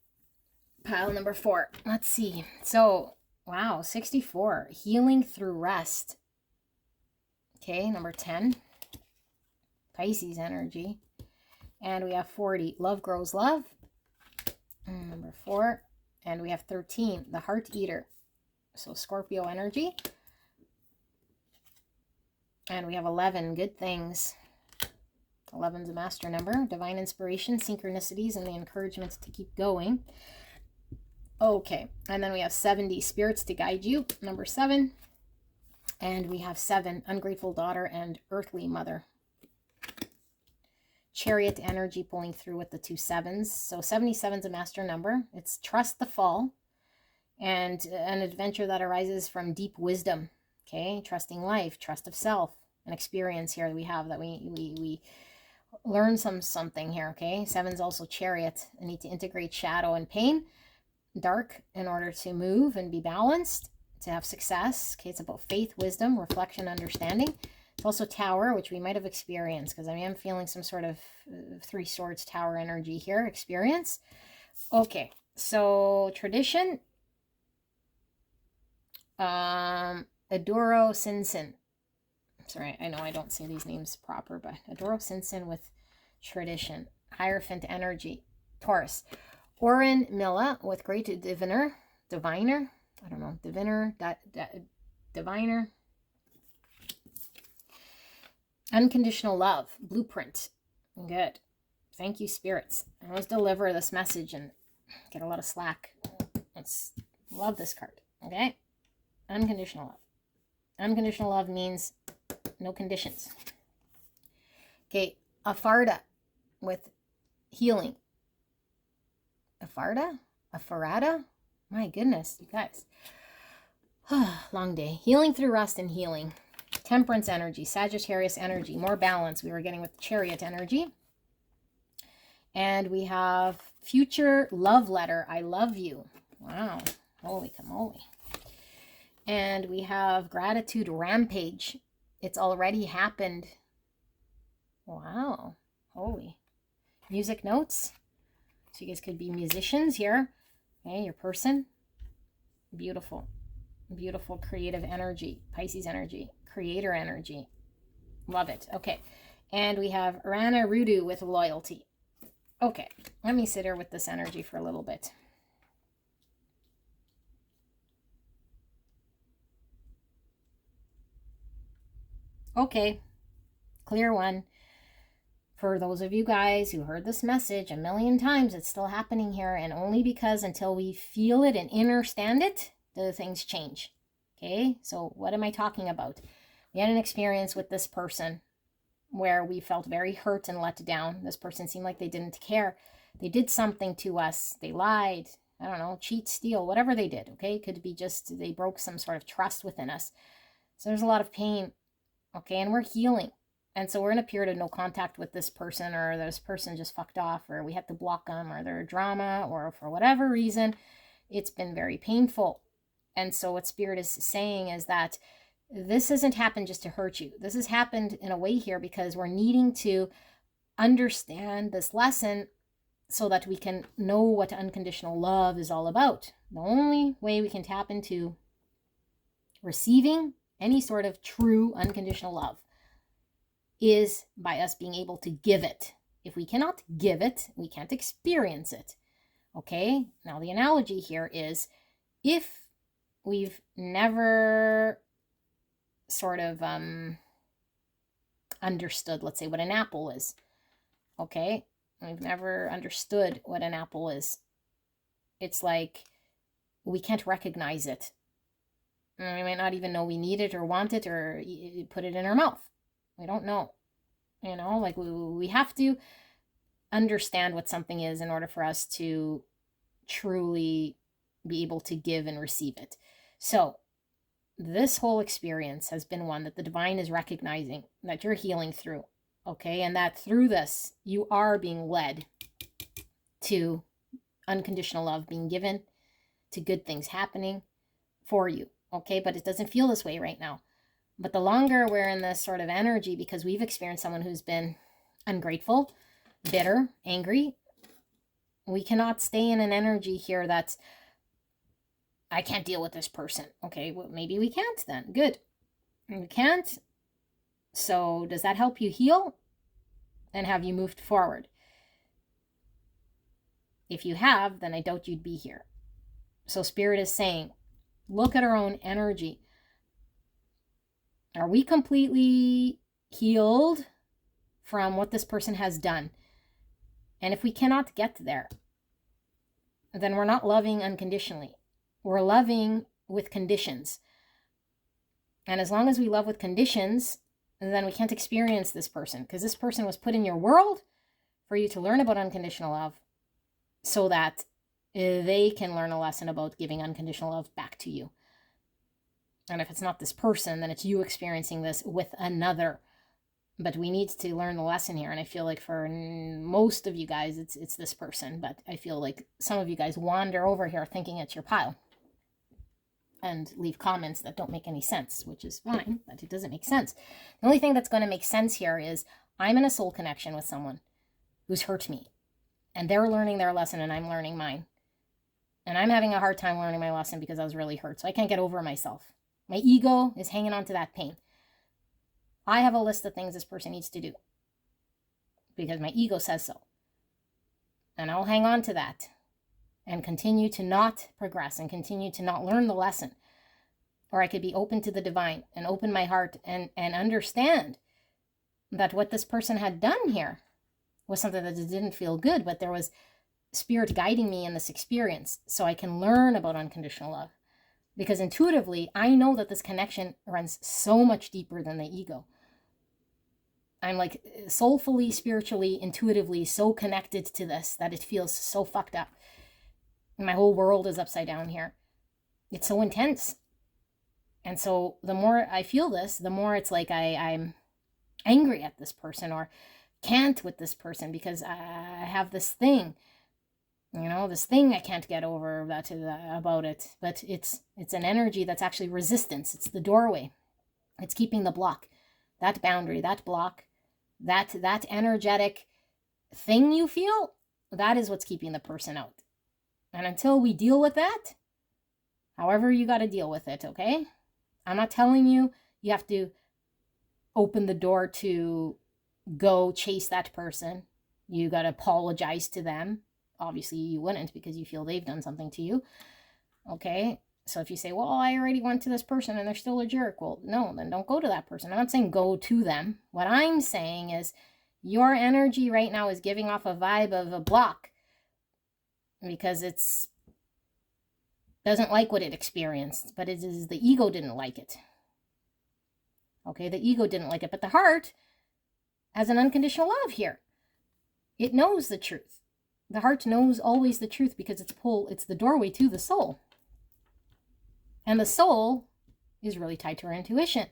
Pile number 4. Let's see. So, wow, 64. Healing through rest. Okay, number 10. Pisces energy. And we have 40. Love grows love. Number 4. And we have 13. The heart eater. So, Scorpio energy. And we have 11. Good things. 11 is a master number. Divine inspiration, synchronicities, and the encouragement to keep going. Okay. And then we have 70. Spirits to guide you. Number 7. And we have 7. Ungrateful daughter and earthly mother. Chariot energy pulling through with the 2 7s. So 77 is a master number. It's trust the fall. And an adventure that arises from deep wisdom. Okay. Trusting life. Trust of self. An experience here that we have that we learn something here, okay? 7 is also chariot. I need to integrate shadow and pain, dark, in order to move and be balanced, to have success. Okay, it's about faith, wisdom, reflection, understanding. It's also tower, which we might have experienced, because I am feeling some sort of 3 swords tower energy here, experience. Okay, so tradition. Adoro Sinsin. Sorry, I know I don't say these names proper, but Adoro Sinsin with tradition. Hierophant energy. Taurus. Oren Milla with great diviner. I don't know. Diviner. Unconditional love. Blueprint. Good. Thank you, spirits. I always deliver this message and get a lot of slack. Let's love this card. Okay? Unconditional love. Unconditional love means no conditions. Okay, Afarda with healing. Afarada? My goodness, you guys. Long day. Healing through rest and healing. Temperance energy, Sagittarius energy, more balance. We were getting with the Chariot energy. And we have future love letter, I love you. Wow, holy camole. And we have gratitude rampage. It's already happened. Wow, holy. Music notes. So you guys could be musicians here. Okay, your person. Beautiful. Beautiful creative energy. Pisces energy. Creator energy. Love it. Okay. And we have Rana Rudu with loyalty. Okay. Let me sit here with this energy for a little bit. Okay, clear one. For those of you guys who heard this message a million times, it's still happening here, and only because until we feel it and understand it, do things change. Okay, so what am I talking about? We had an experience with this person where we felt very hurt and let down. This person seemed like they didn't care. They did something to us. They lied. I don't know, cheat, steal, whatever they did. Okay, it could be just they broke some sort of trust within us. So there's a lot of pain. Okay, and we're healing. And so we're in a period of no contact with this person, or this person just fucked off, or we had to block them, or they're drama, or for whatever reason, it's been very painful. And so what Spirit is saying is that this hasn't happened just to hurt you. This has happened in a way here because we're needing to understand this lesson so that we can know what unconditional love is all about. The only way we can tap into receiving any sort of true unconditional love is by us being able to give it. If we cannot give it, we can't experience it. Okay? Now the analogy here is if we've never sort of understood, let's say, what an apple is. Okay? We've never understood what an apple is. It's like we can't recognize it. We might not even know we need it or want it or put it in our mouth. We don't know. You know, like we have to understand what something is in order for us to truly be able to give and receive it. So this whole experience has been one that the divine is recognizing that you're healing through. Okay, and that through this, you are being led to unconditional love being given, to good things happening for you. Okay, but it doesn't feel this way right now. But the longer we're in this sort of energy, because we've experienced someone who's been ungrateful, bitter, angry, we cannot stay in an energy here that's, I can't deal with this person. Okay, well, maybe we can't then. Good. We can't. So does that help you heal? And have you moved forward? If you have, then I doubt you'd be here. So Spirit is saying, look at our own energy. Are we completely healed from what this person has done? And if we cannot get there, then we're not loving unconditionally. We're loving with conditions. And as long as we love with conditions, then we can't experience this person, because this person was put in your world for you to learn about unconditional love so that they can learn a lesson about giving unconditional love back to you. And if it's not this person, then it's you experiencing this with another. But we need to learn the lesson here. And I feel like for most of you guys, it's this person. But I feel like some of you guys wander over here thinking it's your pile and leave comments that don't make any sense, which is fine, but it doesn't make sense. The only thing that's going to make sense here is I'm in a soul connection with someone who's hurt me. And they're learning their lesson and I'm learning mine. And I'm having a hard time learning my lesson because I was really hurt. So I can't get over myself. My ego is hanging on to that pain. I have a list of things this person needs to do because my ego says so. And I'll hang on to that and continue to not progress and continue to not learn the lesson. Or I could be open to the divine and open my heart and understand that what this person had done here was something that didn't feel good, but there was Spirit guiding me in this experience so I can learn about unconditional love. Because intuitively, I know that this connection runs so much deeper than the ego. I'm like soulfully, spiritually, intuitively so connected to this that it feels so fucked up. My whole world is upside down here. It's so intense. And so the more I feel this, the more it's like I'm angry at this person or can't with this person because I have this thing. You know, this thing I can't get over about it. But it's an energy that's actually resistance. It's the doorway. It's keeping the block. That boundary, that block, that energetic thing you feel, that is what's keeping the person out. And until we deal with that, however you got to deal with it, okay? I'm not telling you have to open the door to go chase that person. You got to apologize to them. Obviously, you wouldn't because you feel they've done something to you. Okay? So if you say, well, I already went to this person and they're still a jerk, well, no, then don't go to that person. I'm not saying go to them. What I'm saying is your energy right now is giving off a vibe of a block because it's doesn't like what it experienced, but it is the ego didn't like it. Okay, the ego didn't like it, but the heart has an unconditional love here. It knows the truth. The heart knows always the truth because it's the doorway to the soul. And the soul is really tied to our intuition.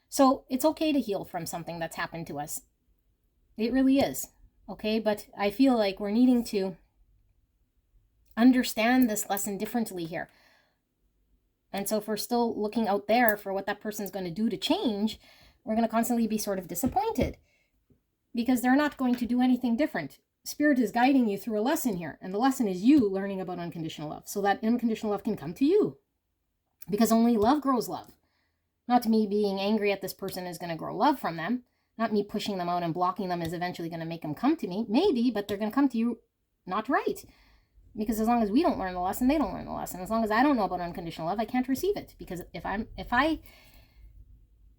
So it's okay to heal from something that's happened to us. It really is. Okay, but I feel like we're needing to understand this lesson differently here. And so if we're still looking out there for what that person's going to do to change, we're going to constantly be sort of disappointed because they're not going to do anything different. Spirit is guiding you through a lesson here, and the lesson is you learning about unconditional love so that unconditional love can come to you, because only love grows love. Not me being angry at this person is going to grow love from them. Not me pushing them out and blocking them is eventually going to make them come to me. Maybe, but they're going to come to you not right. Because as long as we don't learn the lesson, they don't learn the lesson. As long as I don't know about unconditional love, I can't receive it. Because if I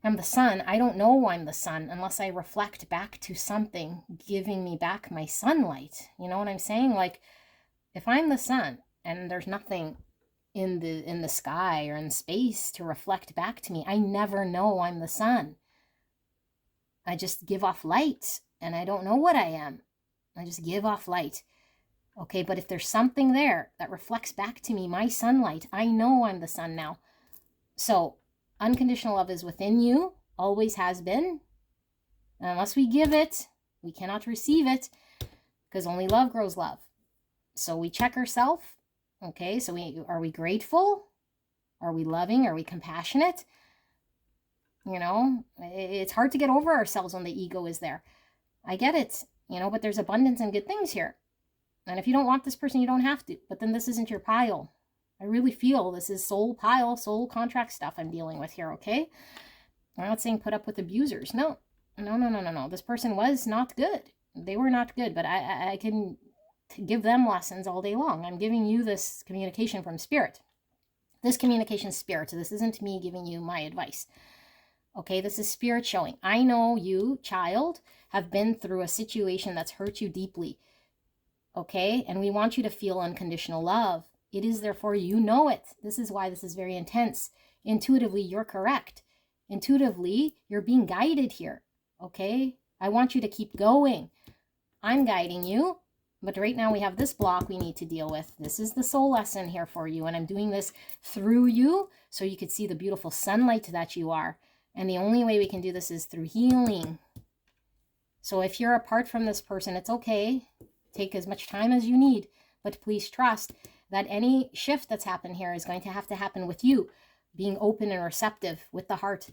am the sun, I don't know I'm the sun unless I reflect back to something giving me back my sunlight. You know what I'm saying? Like, if I'm the sun and there's nothing in the sky or in space to reflect back to me, I never know I'm the sun. I just give off light, and I don't know what I am. I just give off light. Okay, but if there's something there that reflects back to me, my sunlight, I know I'm the sun now. So unconditional love is within you, always has been. And unless we give it, we cannot receive it, because only love grows love. So we check ourselves. Okay, so are we grateful? Are we loving? Are we compassionate? You know, it's hard to get over ourselves when the ego is there. I get it, you know, but there's abundance and good things here. And if you don't want this person, you don't have to. But then this isn't your pile. I really feel this is soul pile, soul contract stuff I'm dealing with here, okay? I'm not saying put up with abusers. No. This person was not good. They were not good, but I can give them lessons all day long. I'm giving you this communication from spirit. This communication is spirit. So this isn't me giving you my advice. Okay, this is spirit showing. I know you, child, have been through a situation that's hurt you deeply. Okay, and we want you to feel unconditional love. It is therefore you know it. This is why this is very intense. Intuitively, you're correct. Intuitively, you're being guided here. Okay, I want you to keep going. I'm guiding you, but right now we have this block we need to deal with. This is the soul lesson here for you, and I'm doing this through you so you could see the beautiful sunlight that you are. And the only way we can do this is through healing. So if you're apart from this person, it's okay. Take as much time as you need, but please trust that any shift that's happened here is going to happen with you being open and receptive with the heart.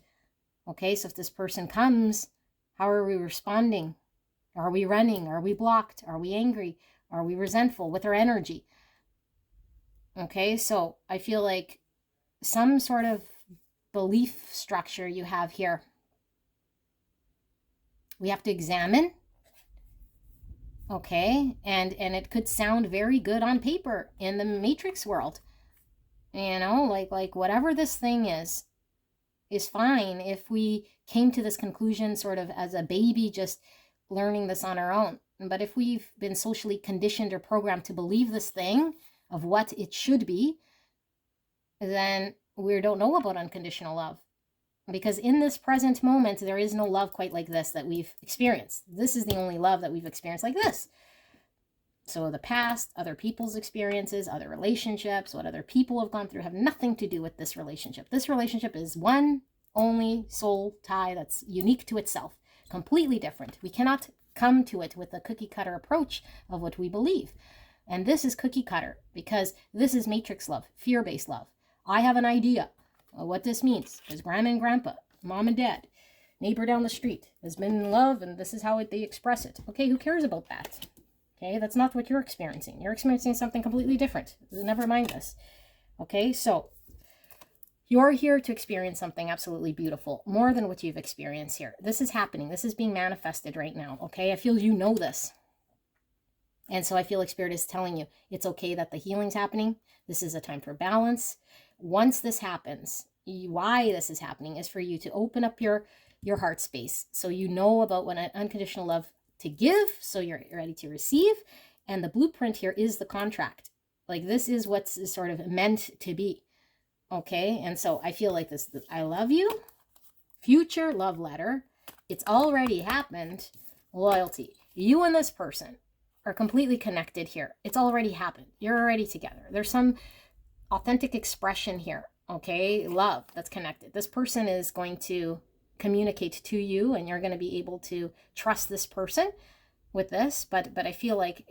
Okay, so if this person comes, how are we responding? Are we running? Are we blocked? Are we angry? Are we resentful with our energy? Okay, so I feel like some sort of belief structure you have here, we have to examine. Okay, and it could sound very good on paper in the matrix world. You know, like whatever this thing is fine if we came to this conclusion sort of as a baby just learning this on our own. But if we've been socially conditioned or programmed to believe this thing of what it should be, then we don't know about unconditional love. Because in this present moment, there is no love quite like this that we've experienced. This is the only love that we've experienced like this. So the past, other people's experiences, other relationships, what other people have gone through have nothing to do with this relationship. This relationship is one only soul tie that's unique to itself, completely different. We cannot come to it with a cookie cutter approach of what we believe. And this is cookie cutter because this is matrix love, fear-based love. I have an idea of what this means because grandma and grandpa, mom and dad, neighbor down the street has been in love and this is how they express it. Okay, who cares about that? Okay, that's not what you're experiencing. You're experiencing something completely different. Never mind this. Okay, so you're here to experience something absolutely beautiful, more than what you've experienced here. This is happening. This is being manifested right now. Okay, I feel you know this. And so I feel like Spirit is telling you it's okay that the healing's happening. This is a time for balance. once this happens, why this is happening is for you to open up your heart space, so you know about what an unconditional love to give, so you're ready to receive. And the blueprint here is the contract. Like, this is what's sort of meant to be. Okay, and so I feel like this, I love you, future love letter, it's already happened, loyalty. You and this person are completely connected here. It's already happened. You're already together. There's some authentic expression here, okay? Love that's connected. This person is going to communicate to you, and you're going to be able to trust this person with this. But I feel like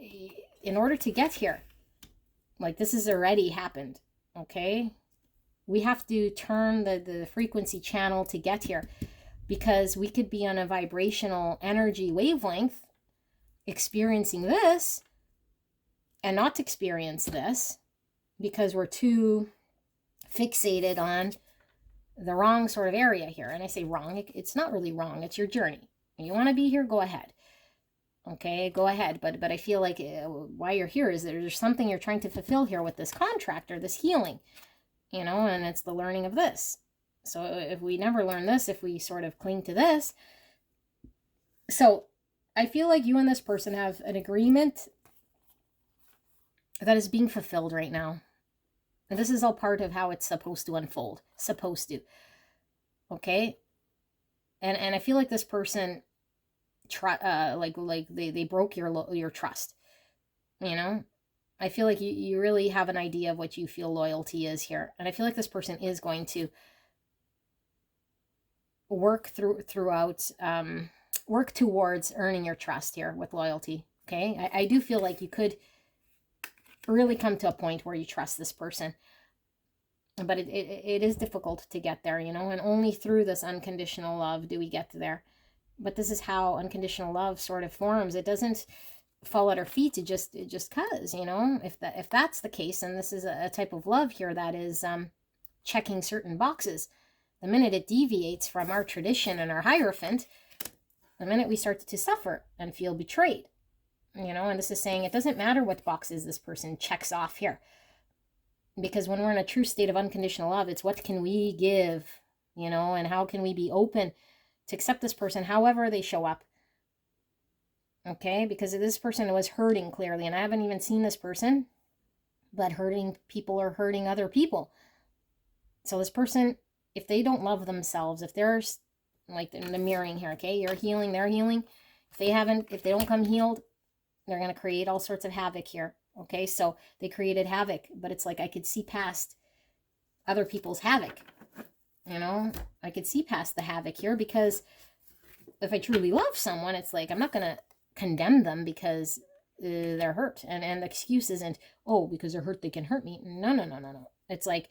in order to get here, like, this has already happened, okay? We have to turn the frequency channel to get here, because we could be on a vibrational energy wavelength experiencing this and not experience this because we're too fixated on the wrong sort of area here. And I say wrong, it's not really wrong, it's your journey. You want to be here, go ahead. Okay, go ahead. But I feel like why you're here is there's something you're trying to fulfill here with this contract or this healing, you know, and it's the learning of this. So if we never learn this, if we sort of cling to this, so I feel like you and this person have an agreement that is being fulfilled right now. And this is all part of how it's supposed to unfold. Supposed to. Okay? And I feel like this person, they broke your trust. You know? I feel like you really have an idea of what you feel loyalty is here. And I feel like this person is going to work work towards earning your trust here with loyalty. Okay, I do feel like you could really come to a point where you trust this person, but it is difficult to get there, you know, and only through this unconditional love do we get there. But this is how unconditional love sort of forms. It doesn't fall at our feet. It just cause, you know, if that's the case, and this is a type of love here that is checking certain boxes. The minute it deviates from our tradition and our hierophant, the minute we start to suffer and feel betrayed, you know, and this is saying it doesn't matter what boxes this person checks off here. Because when we're in a true state of unconditional love, it's what can we give, you know, and how can we be open to accept this person however they show up. Okay, because this person was hurting clearly, and I haven't even seen this person, but hurting people are hurting other people. So this person, if they don't love themselves, if they're like in the mirroring here, okay, you're healing, they're healing. If they don't come healed, they're going to create all sorts of havoc here. Okay, so they created havoc, but it's like I could see past other people's havoc. You know, I could see past the havoc here, because if I truly love someone, it's like I'm not going to condemn them because they're hurt. And the excuse isn't, oh, because they're hurt, they can hurt me. No. It's like,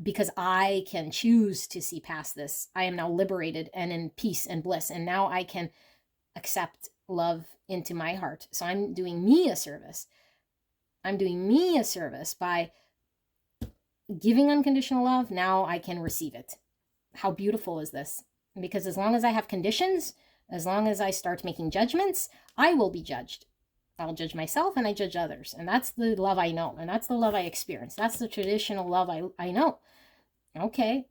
because I can choose to see past this, I am now liberated and in peace and bliss. And now I can accept love into my heart. So I'm doing me a service. I'm doing me a service by giving unconditional love. Now I can receive it. How beautiful is this? Because as long as I have conditions, as long as I start making judgments, I will be judged. I'll judge myself and I judge others. And that's the love I know. And that's the love I experience. That's the traditional love I know. Okay.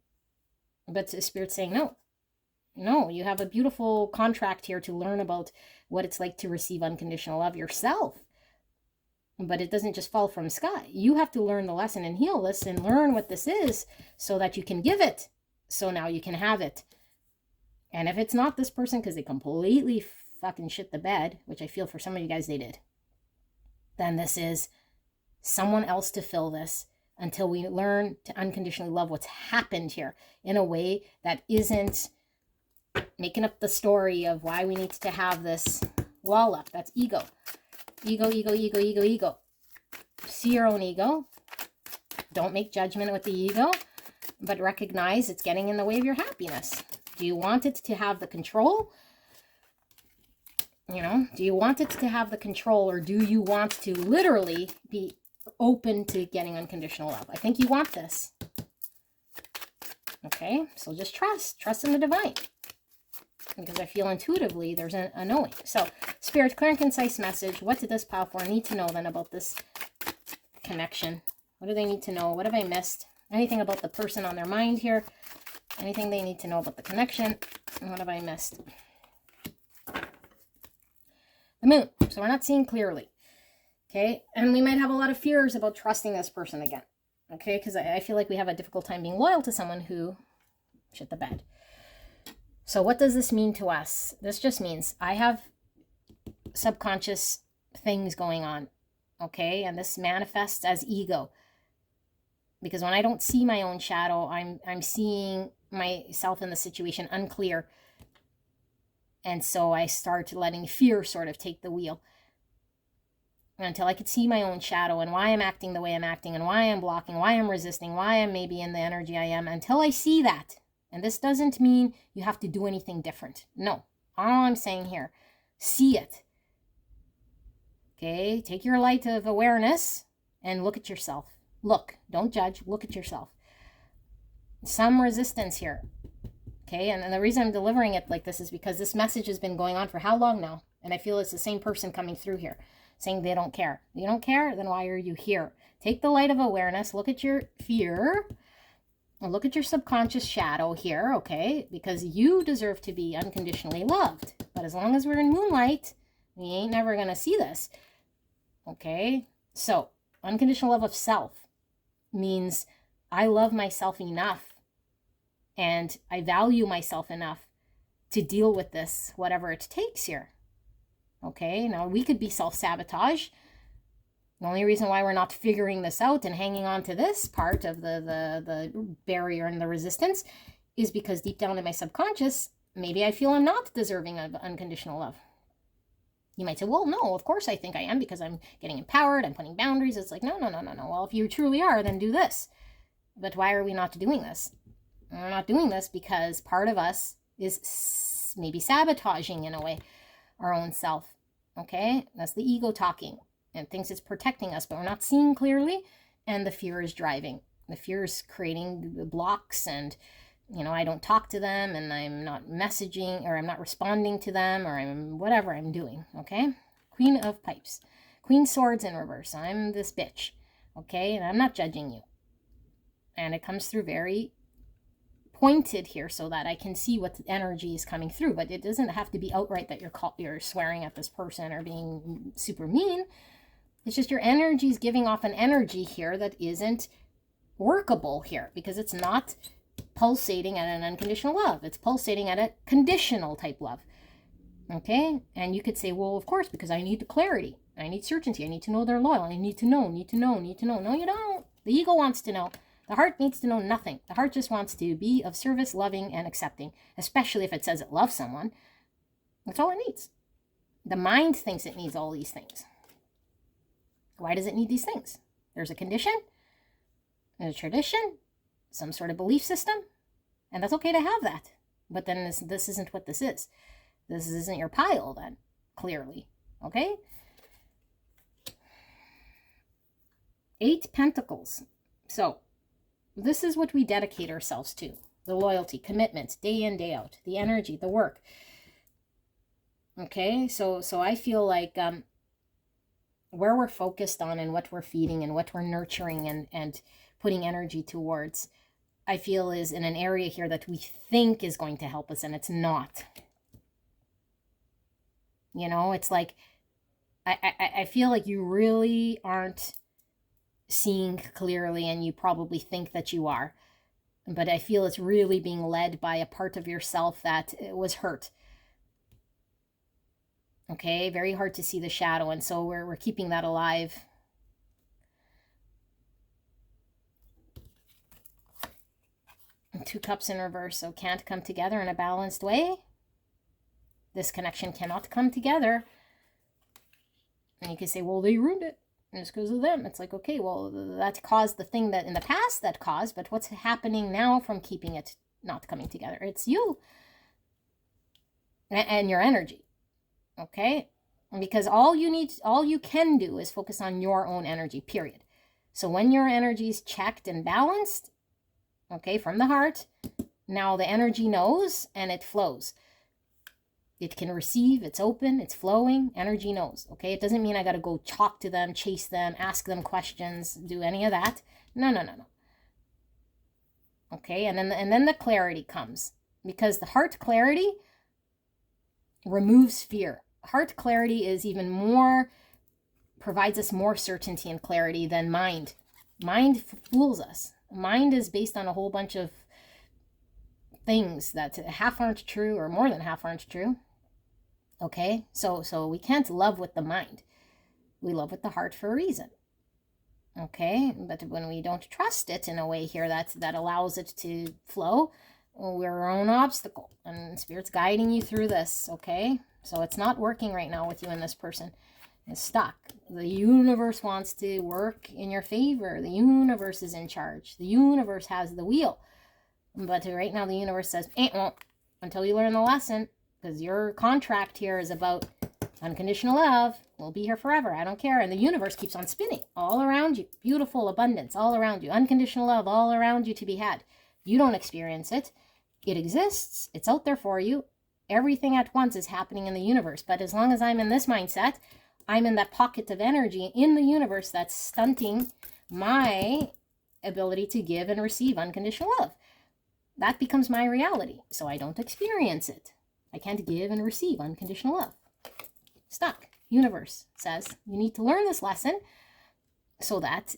But the Spirit's saying no. No, you have a beautiful contract here to learn about what it's like to receive unconditional love yourself. But it doesn't just fall from sky. You have to learn the lesson and heal this and learn what this is so that you can give it. So now you can have it. And if it's not this person because they completely fucking shit the bed, which I feel for some of you guys they did, then this is someone else to fill this until we learn to unconditionally love what's happened here in a way that isn't making up the story of why we need to have this wall up. That's ego. Ego. See your own ego. Don't make judgment with the ego, but recognize it's getting in the way of your happiness. Do you want it to have the control? You know, do you want it to have the control, or do you want to literally be open to getting unconditional love? I think you want this. Okay, so just trust in the divine. Because I feel intuitively there's a knowing. So, Spirit, clear and concise message. What did this pile for need to know then about this connection? What do they need to know? What have I missed? Anything about the person on their mind here? Anything they need to know about the connection? And what have I missed? The moon. So we're not seeing clearly. Okay. And we might have a lot of fears about trusting this person again. Okay. Because I feel like we have a difficult time being loyal to someone who shit the bed. So what does this mean to us? This just means I have subconscious things going on. Okay. And this manifests as ego. Because when I don't see my own shadow, I'm seeing myself in the situation unclear. And so I start letting fear sort of take the wheel. Until I could see my own shadow and why I'm acting the way I'm acting and why I'm blocking, why I'm resisting, why I'm maybe in the energy I am. Until I see that. And this doesn't mean you have to do anything different. No. All I'm saying here, see it. Okay? Take your light of awareness and look at yourself. Look. Don't judge. Look at yourself. Some resistance here. Okay? And the reason I'm delivering it like this is because this message has been going on for how long now? And I feel it's the same person coming through here saying they don't care. You don't care? Then why are you here? Take the light of awareness. Look at your fear. And look at your subconscious shadow here, okay? Because you deserve to be unconditionally loved. But as long as we're in moonlight, we ain't never going to see this. Okay? So, unconditional love of self means I love myself enough and I value myself enough to deal with this, whatever it takes here. Okay? Now, we could be self-sabotage. The only reason why we're not figuring this out and hanging on to this part of the barrier and the resistance is because deep down in my subconscious, maybe I feel I'm not deserving of unconditional love. You might say, well, no, of course I think I am because I'm getting empowered, I'm putting boundaries. It's like, no. Well, if you truly are, then do this. But why are we not doing this? We're not doing this because part of us is maybe sabotaging, in a way, our own self. Okay? That's the ego talking. And thinks it's protecting us, but we're not seeing clearly, and the fear is driving. The fear is creating the blocks, and, I don't talk to them, and I'm not messaging, or I'm not responding to them, or I'm whatever I'm doing, okay? Queen of Pipes. Queen Swords in reverse. I'm this bitch, okay? And I'm not judging you. And it comes through very pointed here so that I can see what energy is coming through, but it doesn't have to be outright that you're swearing at this person or being super mean. It's just your energy is giving off an energy here that isn't workable here because it's not pulsating at an unconditional love. It's pulsating at a conditional type love. Okay? And you could say, well, of course, because I need the clarity. I need certainty. I need to know they're loyal. I need to know. No, you don't. The ego wants to know. The heart needs to know nothing. The heart just wants to be of service, loving, and accepting, especially if it says it loves someone. That's all it needs. The mind thinks it needs all these things. Why does it need these things? There's a condition, there's a tradition, some sort of belief system, and that's okay to have that. But then this isn't what this is. This isn't your pile then, clearly. Okay? 8 Pentacles. So, this is what we dedicate ourselves to. The loyalty, commitment, day in, day out. The energy, the work. Okay? So I feel like where we're focused on and what we're feeding and what we're nurturing and putting energy towards, I feel is in an area here that we think is going to help us, and it's not. It's like, I feel like you really aren't seeing clearly, and you probably think that you are. But I feel it's really being led by a part of yourself that was hurt. Okay, very hard to see the shadow, and so we're keeping that alive. And 2 Cups in reverse, so can't come together in a balanced way. This connection cannot come together. And you can say, well, they ruined it. And it's because of them. It's like, okay, well, that caused the thing that in the past that caused, but what's happening now from keeping it not coming together? It's you and your energy. Okay? Because all you can do is focus on your own energy, period. So when your energy is checked and balanced, okay, from the heart, now the energy knows and it flows. It can receive, it's open, it's flowing, energy knows, okay? It doesn't mean I got to go talk to them, chase them, ask them questions, do any of that. No. Okay, and then the clarity comes, because the heart clarity removes fear. Heart clarity is even more, provides us more certainty and clarity than mind. Mind fools us. Mind is based on a whole bunch of things that half aren't true, or more than half aren't true. Okay, so we can't love with the mind. We love with the heart for a reason. Okay, but when we don't trust it in a way here that allows it to flow, we're our own obstacle, and Spirit's guiding you through this. Okay, so it's not working right now with you and this person. It's stuck. The universe wants to work in your favor. The universe is in charge. The universe has the wheel. But right now the universe says, won't, until you learn the lesson, because your contract here is about unconditional love. We'll be here forever. I don't care. And the universe keeps on spinning all around you. Beautiful abundance all around you. Unconditional love all around you to be had. You don't experience it. It exists. It's out there for you. Everything at once is happening in the universe. But as long as I'm in this mindset, I'm in that pocket of energy in the universe that's stunting my ability to give and receive unconditional love. That becomes my reality. So I don't experience it. I can't give and receive unconditional love. Stuck. Universe says you need to learn this lesson so that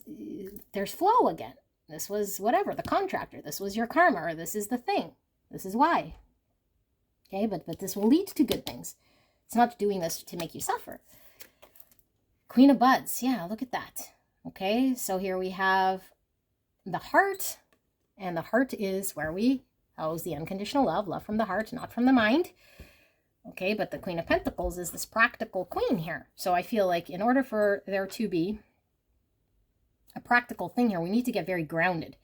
there's flow again. This was whatever, the contractor. This was your karma, or this is the thing. This is why. Okay, but this will lead to good things. It's not doing this to make you suffer. Queen of Buds. Yeah, look at that. Okay, so here we have the heart, and the heart is where we house the unconditional love from the heart, not from the mind. Okay, but the Queen of Pentacles is this practical queen here. So I feel like in order for there to be a practical thing here, we need to get very grounded.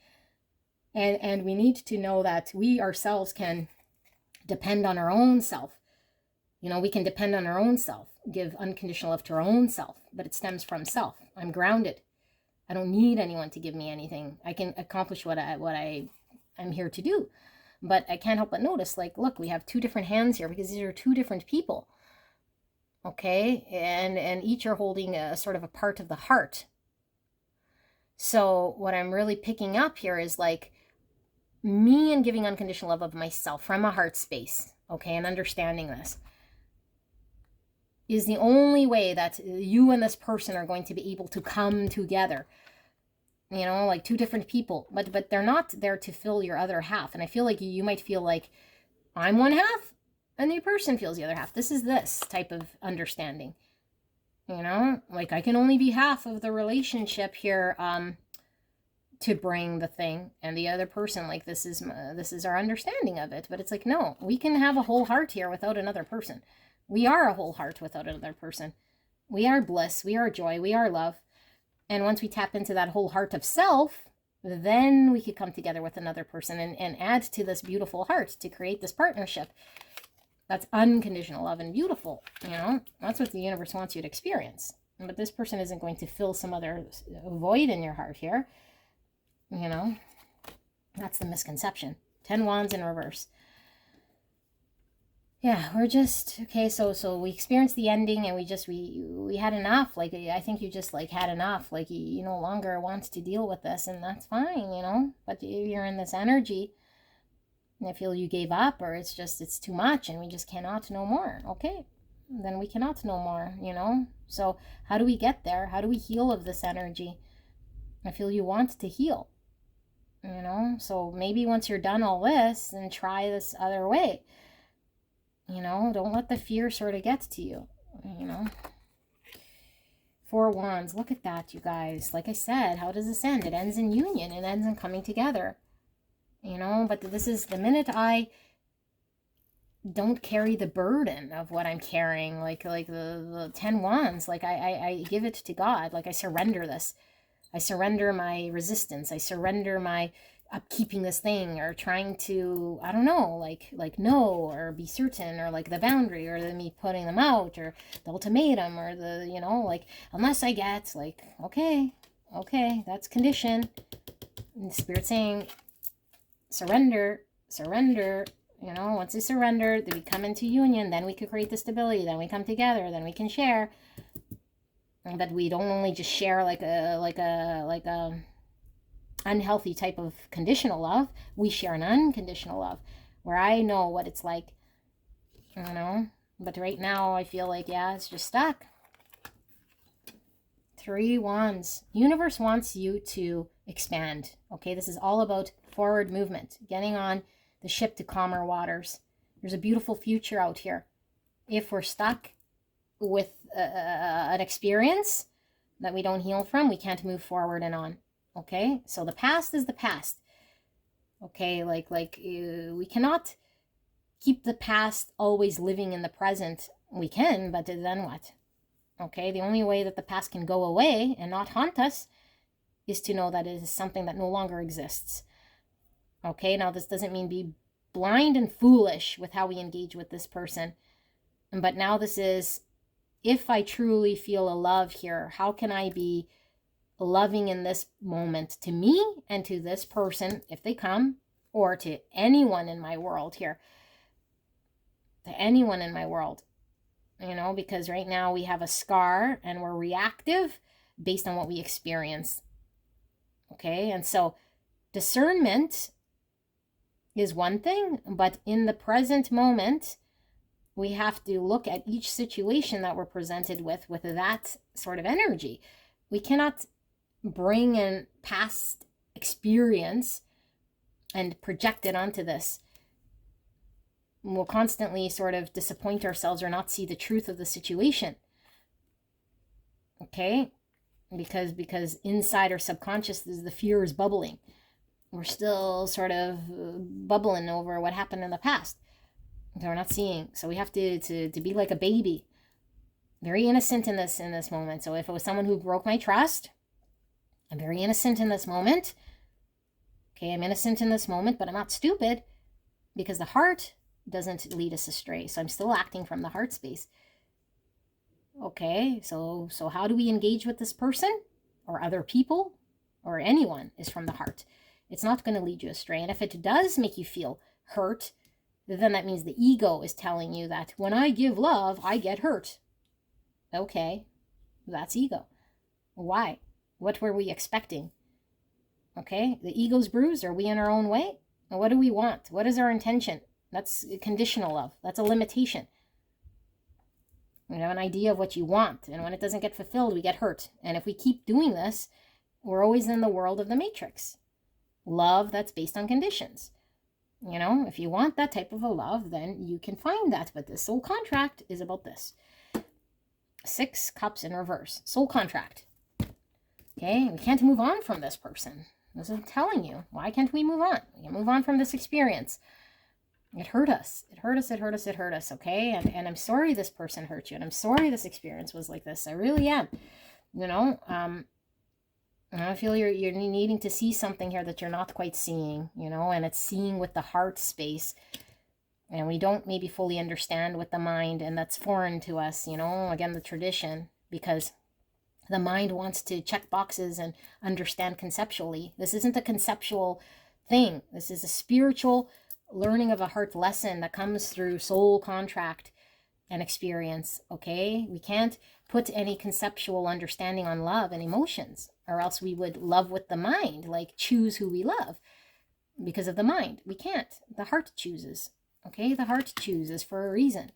And we need to know that we ourselves can depend on our own self. You know, we can depend on our own self, give unconditional love to our own self, but it stems from self. I'm grounded. I don't need anyone to give me anything. I can accomplish what I'm here to do. But I can't help but notice, like, look, we have two different hands here because these are two different people. Okay, and each are holding a sort of a part of the heart. So what I'm really picking up here is like me and giving unconditional love of myself from a heart space, okay, and understanding this is the only way that you and this person are going to be able to come together. You know, like two different people, but they're not there to fill your other half. And I feel like you might feel like I'm one half and the person feels the other half. This is this type of understanding. You know, like I can only be half of the relationship here to bring the thing, and the other person, like this is our understanding of it. But it's like, no, we can have a whole heart here without another person. We are a whole heart without another person. We are bliss, we are joy, we are love. And once we tap into that whole heart of self, then we could come together with another person and add to this beautiful heart to create this partnership. That's unconditional love and beautiful, you know? That's what the universe wants you to experience. But this person isn't going to fill some other void in your heart here, you know? That's the misconception. 10 Wands in reverse. Yeah, we're just, okay, so we experienced the ending, and we had enough. Like, I think you just, like, had enough. Like, you no longer want to deal with this, and that's fine, you know? But you're in this energy, and I feel you gave up, or it's too much, and we just cannot know more. Okay, then we cannot know more, you know? So how do we get there? How do we heal of this energy? I feel you want to heal, you know? So maybe once you're done all this, then try this other way. You know, don't let the fear sort of get to you, you know. 4 Wands, look at that, you guys. Like I said, how does this end? It ends in union. It ends in coming together, you know. But this is the minute I don't carry the burden of what I'm carrying, like the 10 Wands, like I give it to God. Like I surrender this. I surrender my resistance. I surrender my upkeeping this thing, or trying to, I don't know, like no, or be certain, or like the boundary, or me putting them out, or the ultimatum, or the, you know, like, unless I get, like, okay, that's condition. And the Spirit saying, surrender, you know. Once you surrender, then we come into union, then we could create the stability, then we come together, then we can share. But we don't only just share like a unhealthy type of conditional love. We share an unconditional love where I know what it's like, but right now I feel like, yeah, it's just stuck. 3 wands. Universe wants you to expand. Okay, this is all about forward movement, getting on the ship to calmer waters. There's a beautiful future out here. If we're stuck with an experience that we don't heal from, we can't move forward and on. Okay, so the past is the past. Okay, we cannot keep the past always living in the present. We can, but then what? Okay, the only way that the past can go away and not haunt us is to know that it is something that no longer exists. Okay, now this doesn't mean be blind and foolish with how we engage with this person. But now this is, if I truly feel a love here, how can I be loving in this moment to me and to this person if they come, or to anyone in my world here, to anyone in my world. Because right now we have a scar and we're reactive based on what we experience. Okay, and so discernment is one thing, but in the present moment, we have to look at each situation that we're presented with that sort of energy. We cannot bring in past experience and project it onto this. We'll constantly sort of disappoint ourselves or not see the truth of the situation. Okay? Because inside our subconscious, the fear is bubbling. We're still sort of bubbling over what happened in the past. So we're not seeing. So we have to be like a baby. Very innocent in this moment. So if it was someone who broke my trust, I'm very innocent in this moment. Okay, I'm innocent in this moment, but I'm not stupid, because the heart doesn't lead us astray. So I'm still acting from the heart space. Okay, so how do we engage with this person or other people or anyone is from the heart. It's not going to lead you astray. And if it does make you feel hurt, then that means the ego is telling you that when I give love, I get hurt. Okay, that's ego. Why? What were we expecting? Okay, the ego's bruised. Are we in our own way? And what do we want? What is our intention? That's conditional love. That's a limitation. You have an idea of what you want, and when it doesn't get fulfilled, we get hurt. And if we keep doing this, we're always in the world of the matrix. Love that's based on conditions. You know, if you want that type of a love, then you can find that. But the soul contract is about this. 6 cups in reverse. Soul contract. Okay, we can't move on from this person. This is telling you. Why can't we move on? We can move on from this experience. It hurt us. It hurt us, it hurt us, it hurt us, okay? And I'm sorry this person hurt you. And I'm sorry this experience was like this. I really am. You know, I feel you're needing to see something here that you're not quite seeing, you know, and it's seeing with the heart space. And we don't maybe fully understand with the mind, and that's foreign to us, you know, again, the tradition, because the mind wants to check boxes and understand conceptually. This isn't a conceptual thing. This is a spiritual learning of a heart lesson that comes through soul contract and experience, okay? We can't put any conceptual understanding on love and emotions, or else we would love with the mind, like choose who we love because of the mind. We can't. The heart chooses, okay? The heart chooses for a reason,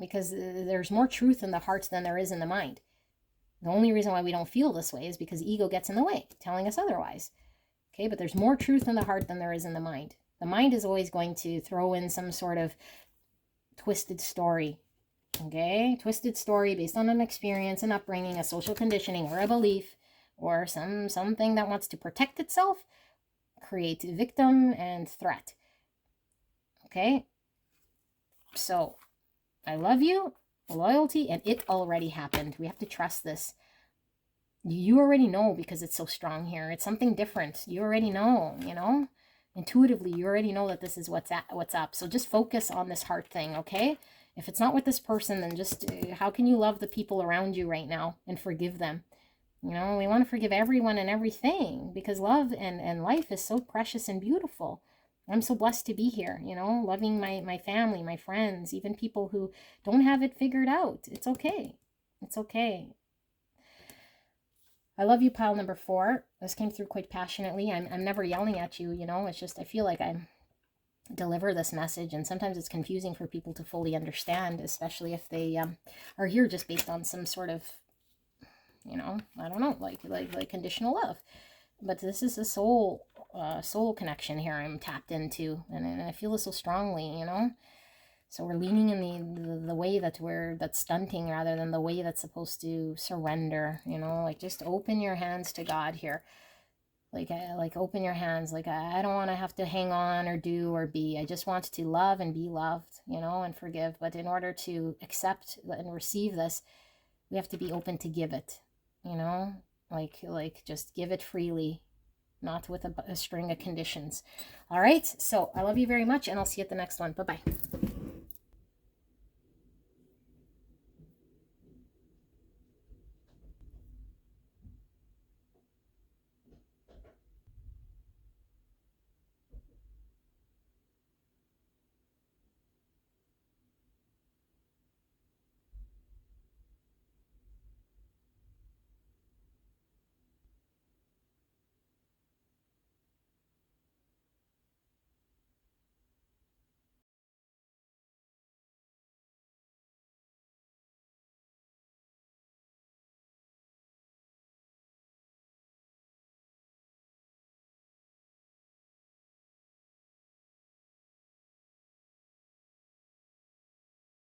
because there's more truth in the heart than there is in the mind. The only reason why we don't feel this way is because ego gets in the way, telling us otherwise, okay? But there's more truth in the heart than there is in the mind. The mind is always going to throw in some sort of twisted story, okay? Twisted story based on an experience, an upbringing, a social conditioning, or a belief, or something that wants to protect itself, create victim and threat, okay? So, I love you, loyalty, and it already happened. We have to trust this. You already know because it's so strong here. It's something different. You already know, you know? Intuitively, you already know that this is what's up. So just focus on this heart thing, okay? If it's not with this person, then just how can you love the people around you right now and forgive them? You know, we want to forgive everyone and everything, because love and life is so precious and beautiful. I'm so blessed to be here, you know, loving my family, my friends, even people who don't have it figured out. It's okay. It's okay. I love you, pile number 4. This came through quite passionately. I'm never yelling at you, you know. It's just I feel like I deliver this message, and sometimes it's confusing for people to fully understand, especially if they are here just based on some sort of, you know, I don't know, like conditional love. But this is a soul connection here I'm tapped into, and I feel it so strongly, you know. So we're leaning in the way that's stunting rather than the way that's supposed to surrender, you know. Like, just open your hands to God here. Like open your hands. Like, I don't want to have to hang on or do or be. I just want to love and be loved, you know, and forgive. But in order to accept and receive this, we have to be open to give it, you know. Like just give it freely, not with a string of conditions. All right, so I love you very much, and I'll see you at the next one. Bye-bye.